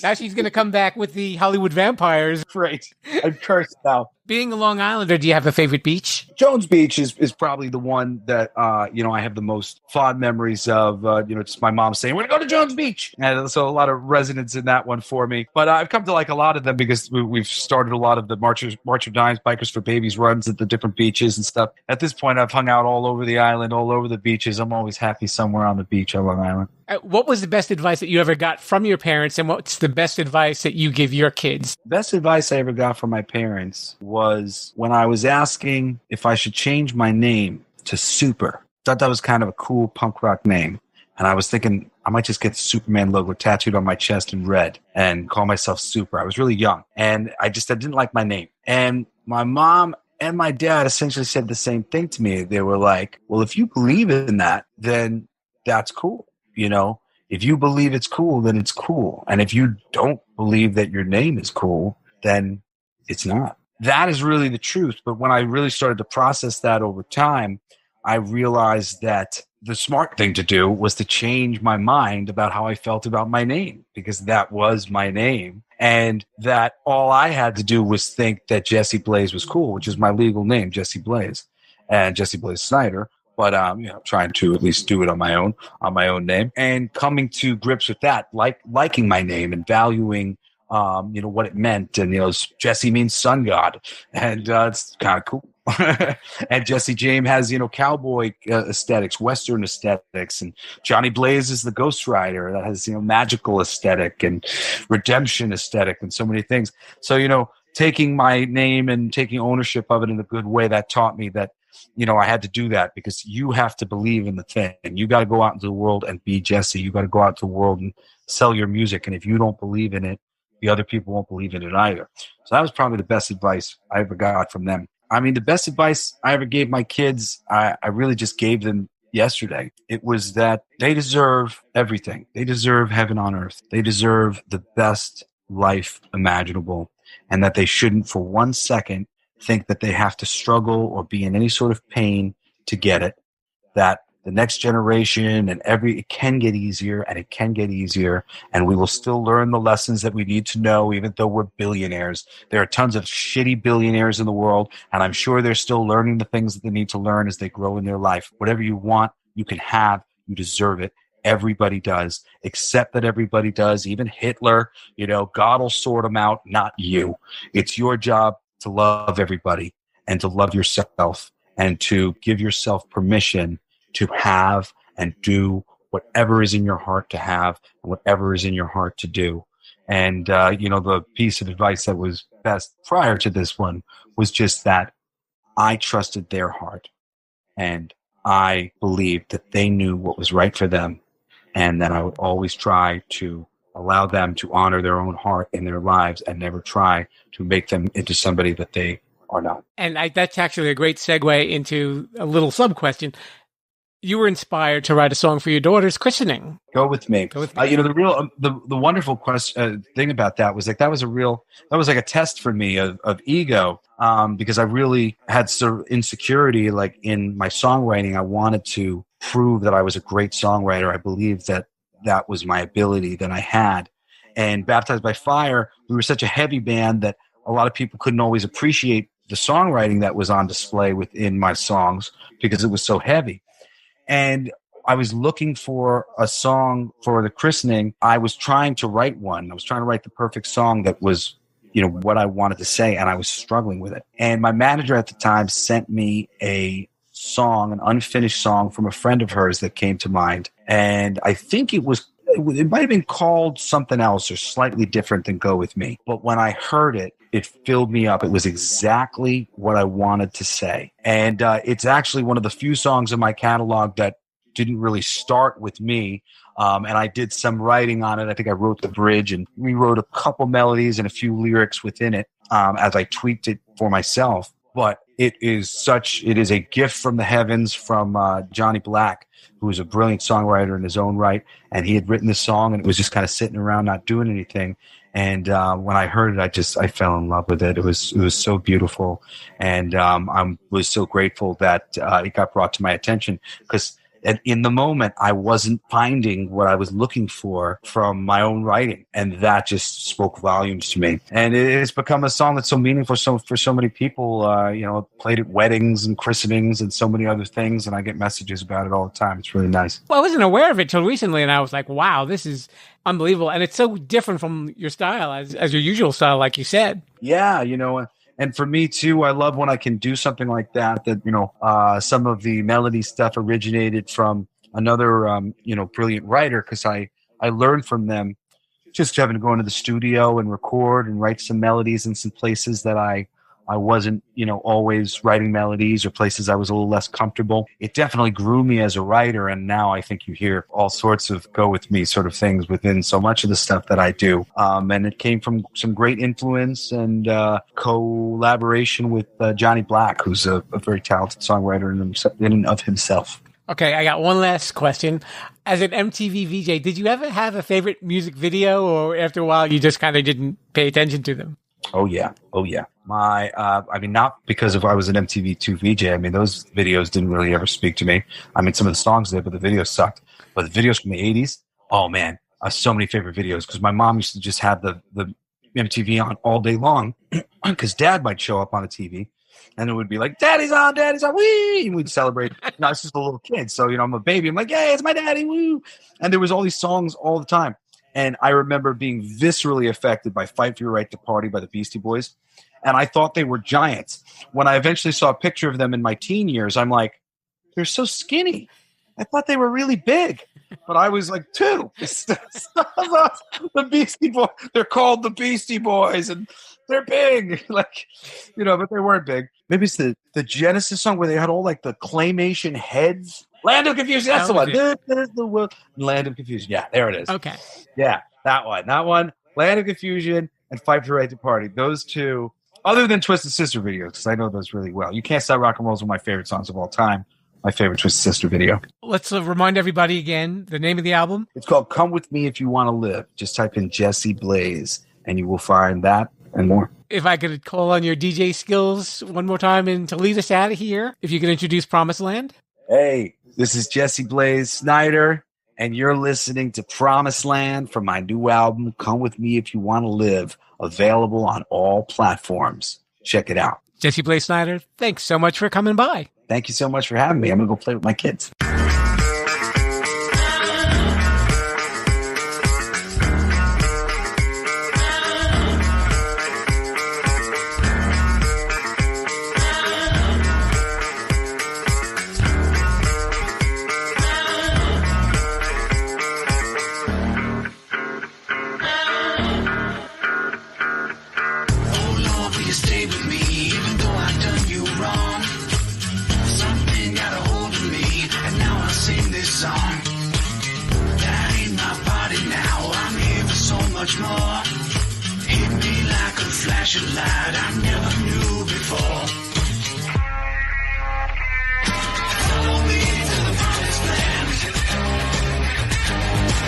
Now she's going to come back with the Hollywood Vampires. Great. I'm cursed now. Being a Long Islander, do you have a favorite beach? Jones Beach is probably the one that, I have the most fond memories of. Just my mom saying, we're going to go to Jones Beach. And so a lot of resonance in that one for me. But I've come to like a lot of them because we've started a lot of the March of Dimes, Bikers for Babies runs at the different beaches and stuff. At this point, I've hung out all over the island, all over the beaches. I'm always happy somewhere on the beach on Long Island. What was the best advice that you ever got from your parents, and what's the best advice that you give your kids? Best advice I ever got from my parents was when I was asking if I should change my name to Super. Thought that was kind of a cool punk rock name. And I was thinking I might just get the Superman logo tattooed on my chest in red and call myself Super. I was really young, and I didn't like my name. And my mom and my dad essentially said the same thing to me. They were like, well, if you believe in that, then that's cool. If you believe it's cool, then it's cool. And if you don't believe that your name is cool, then it's not. That is really the truth. But when I really started to process that over time, I realized that the smart thing to do was to change my mind about how I felt about my name, because that was my name. And that all I had to do was think that Jesse Blaze was cool, which is my legal name, Jesse Blaze, and Jesse Blaze Snider. But trying to at least do it on my own name, and coming to grips with that, liking my name and valuing, what it meant. And Jesse means sun god, and it's kind of cool. And Jesse James has cowboy aesthetics, Western aesthetics, and Johnny Blaze is the Ghost Rider that has magical aesthetic and redemption aesthetic and so many things. So taking my name and taking ownership of it in a good way, that taught me that. I had to do that because you have to believe in the thing. You got to go out into the world and be Jesse. You got to go out into the world and sell your music. And if you don't believe in it, the other people won't believe in it either. So that was probably the best advice I ever got from them. I mean, the best advice I ever gave my kids, I really just gave them yesterday. It was that they deserve everything. They deserve heaven on earth. They deserve the best life imaginable, and that they shouldn't for 1 second think that they have to struggle or be in any sort of pain to get it. That the next generation and it can get easier and it can get easier. And we will still learn the lessons that we need to know, even though we're billionaires. There are tons of shitty billionaires in the world, and I'm sure they're still learning the things that they need to learn as they grow in their life. Whatever you want, you can have, you deserve it. Everybody does, except that everybody does. Even Hitler, God will sort them out, not you. It's your job to love everybody and to love yourself and to give yourself permission to have and do whatever is in your heart to have and whatever is in your heart to do. And, the piece of advice that was best prior to this one was just that I trusted their heart and I believed that they knew what was right for them, and that I would always try to allow them to honor their own heart in their lives and never try to make them into somebody that they are not. And that's actually a great segue into a little sub-question. You were inspired to write a song for your daughter's christening. Go with me. The wonderful thing about that was that was like a test for me of ego, because I really had sort of insecurity, like in my songwriting. I wanted to prove that I was a great songwriter. I believed that was my ability that I had. And Baptized by Fire, we were such a heavy band that a lot of people couldn't always appreciate the songwriting that was on display within my songs because it was so heavy. And I was looking for a song for the christening. I was trying to write one. I was trying to write the perfect song that was, what I wanted to say, and I was struggling with it. And my manager at the time sent me a song, an unfinished song from a friend of hers that came to mind. And I think it might have been called something else or slightly different than Go With Me. But when I heard it, it filled me up. It was exactly what I wanted to say. And it's actually one of the few songs in my catalog that didn't really start with me. And I did some writing on it. I think I wrote the bridge and rewrote a couple melodies and a few lyrics within it as I tweaked it for myself. But it is a gift from the heavens from Johnny Black, who is a brilliant songwriter in his own right. And he had written this song, and it was just kind of sitting around not doing anything. And when I heard it, I fell in love with it. It was so beautiful. And I was so grateful that it got brought to my attention, because in the moment, I wasn't finding what I was looking for from my own writing. And that just spoke volumes to me. And it has become a song that's so meaningful for so many people, played at weddings and christenings and so many other things. And I get messages about it all the time. It's really nice. Well, I wasn't aware of it till recently. And I was like, wow, this is unbelievable. And it's so different from your style as your usual style, like you said. Yeah, and for me too, I love when I can do something like that. Some of the melody stuff originated from another, brilliant writer, because I learned from them just having to go into the studio and record and write some melodies in some places that I wasn't, always writing melodies, or places I was a little less comfortable. It definitely grew me as a writer, and now I think you hear all sorts of Go With Me sort of things within so much of the stuff that I do. And it came from some great influence and collaboration with Johnny Black, who's a very talented songwriter in and of himself. Okay, I got one last question. As an MTV VJ, did you ever have a favorite music video, or after a while you just kind of didn't pay attention to them? Oh yeah. Not because I was an MTV2 VJ. Those videos didn't really ever speak to me. Some of the songs did, but the videos sucked. But the videos from the 80s, oh man, so many favorite videos, because my mom used to just have the MTV on all day long, because Dad might show up on the TV, and it would be like, Daddy's on, wee! And we'd celebrate. I was just a little kid, so, I'm a baby. I'm like, hey, it's my daddy, woo! And there was all these songs all the time. And I remember being viscerally affected by Fight for Your Right to Party by the Beastie Boys. And I thought they were giants. When I eventually saw a picture of them in my teen years, I'm like, they're so skinny. I thought they were really big. But I was like, two. The Beastie Boys. They're called the Beastie Boys, and they're big. But they weren't big. Maybe it's the Genesis song where they had all like the claymation heads. Land of Confusion. That's the one. Land of Confusion. Yeah, there it is. Okay. Yeah, that one. Land of Confusion and Fight for Your Right to Party. Those two, other than Twisted Sister videos, because I know those really well. You Can't Stop Rock and Roll is one of my favorite songs of all time. My favorite Twisted Sister video. Let's remind everybody again the name of the album. It's called Come With Me If You Want to Live. Just type in Jesse Blaze, and you will find that and more. If I could call on your DJ skills one more time and to lead us out of here, if you could introduce Promised Land. Hey, This is Jesse Blaze Snider, and you're listening to Promised Land from my new album, Come With Me If You Want to Live, available on all platforms. Check it out. Jesse Blaze Snider, thanks so much for coming by. Thank you so much for having me. I'm going to go play with my kids. Much more. Hit me like a flashing light I never knew before. Follow me to the promised land,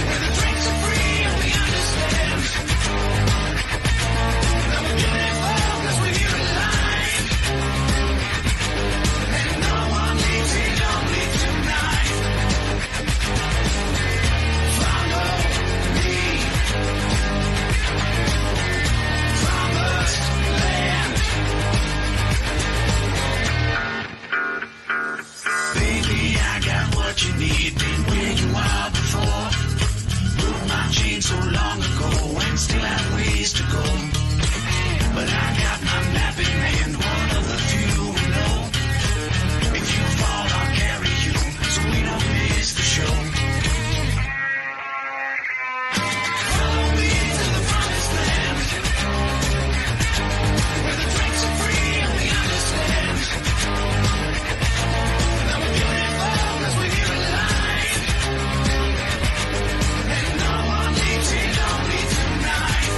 where the drinks are free and we understand that we're beautiful because we're here alive, and no one leaves it only tonight. Follow me. Baby, I got what you need, been where you are before. Moved my chain so long ago and still have ways to go. But I got my map in hand, one of the few who know. If you fall, I'll carry you, so we don't miss the show. Follow me to the promised land, where the drinks are free and we understand that we're beautiful because we're here alive, and no one leaves it only tonight.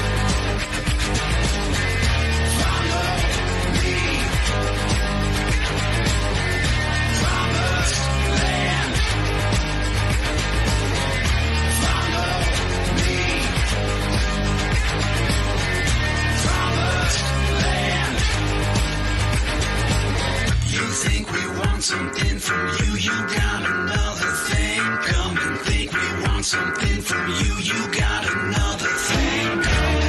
Follow me. Promised land. Follow me. Promised land. You think we want something from you, you got another thing coming. Think we want something from you, you got another thing coming.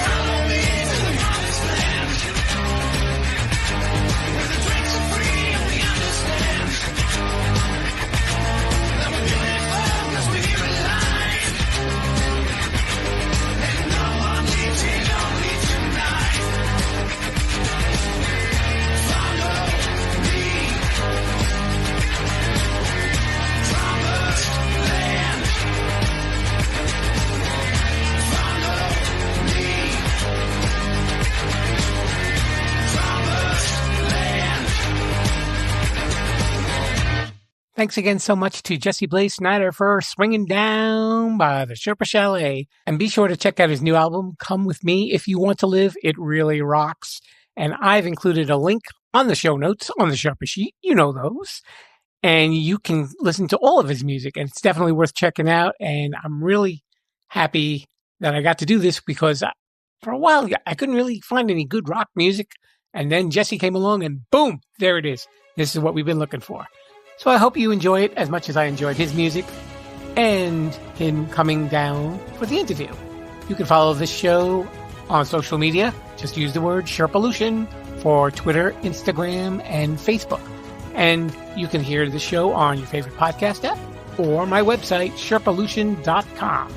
Follow me to the promised land, where the drinks are free and we understand that we're beautiful because we're here alive, and no one leaves it only tonight. Follow me. Promised land. Follow me. Promised land. Thanks again so much to Jesse Blaze Snider for swinging down by the Sherpa Chalet. And be sure to check out his new album, Come With Me If You Want to Live. It really rocks. And I've included a link on the show notes on the Sherpa sheet. You know those. And you can listen to all of his music. And it's definitely worth checking out. And I'm really happy that I got to do this because for a while I couldn't really find any good rock music. And then Jesse came along and boom, there it is. This is what we've been looking for. So I hope you enjoy it as much as I enjoyed his music and him coming down for the interview. You can follow this show on social media. Just use the word Sherpalution for Twitter, Instagram, and Facebook. And you can hear the show on your favorite podcast app or my website, Sherpalution.com.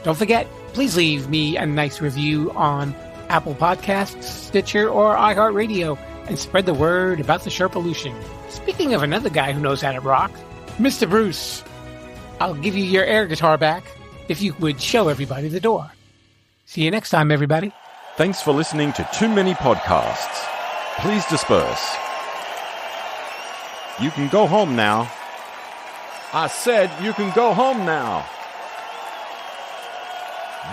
Don't forget, please leave me a nice review on Apple Podcasts, Stitcher, or iHeartRadio, and spread the word about the Sherpalution. Speaking of another guy who knows how to rock, Mr. Bruce, I'll give you your air guitar back if you would show everybody the door. See you next time, everybody. Thanks for listening to Too Many Podcasts. Please disperse. You can go home now. I said you can go home now.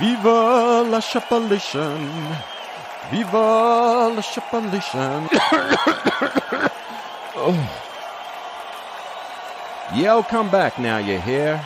Viva la Sherpalution. Viva la Sherpalution. Yell, come back now, you hear?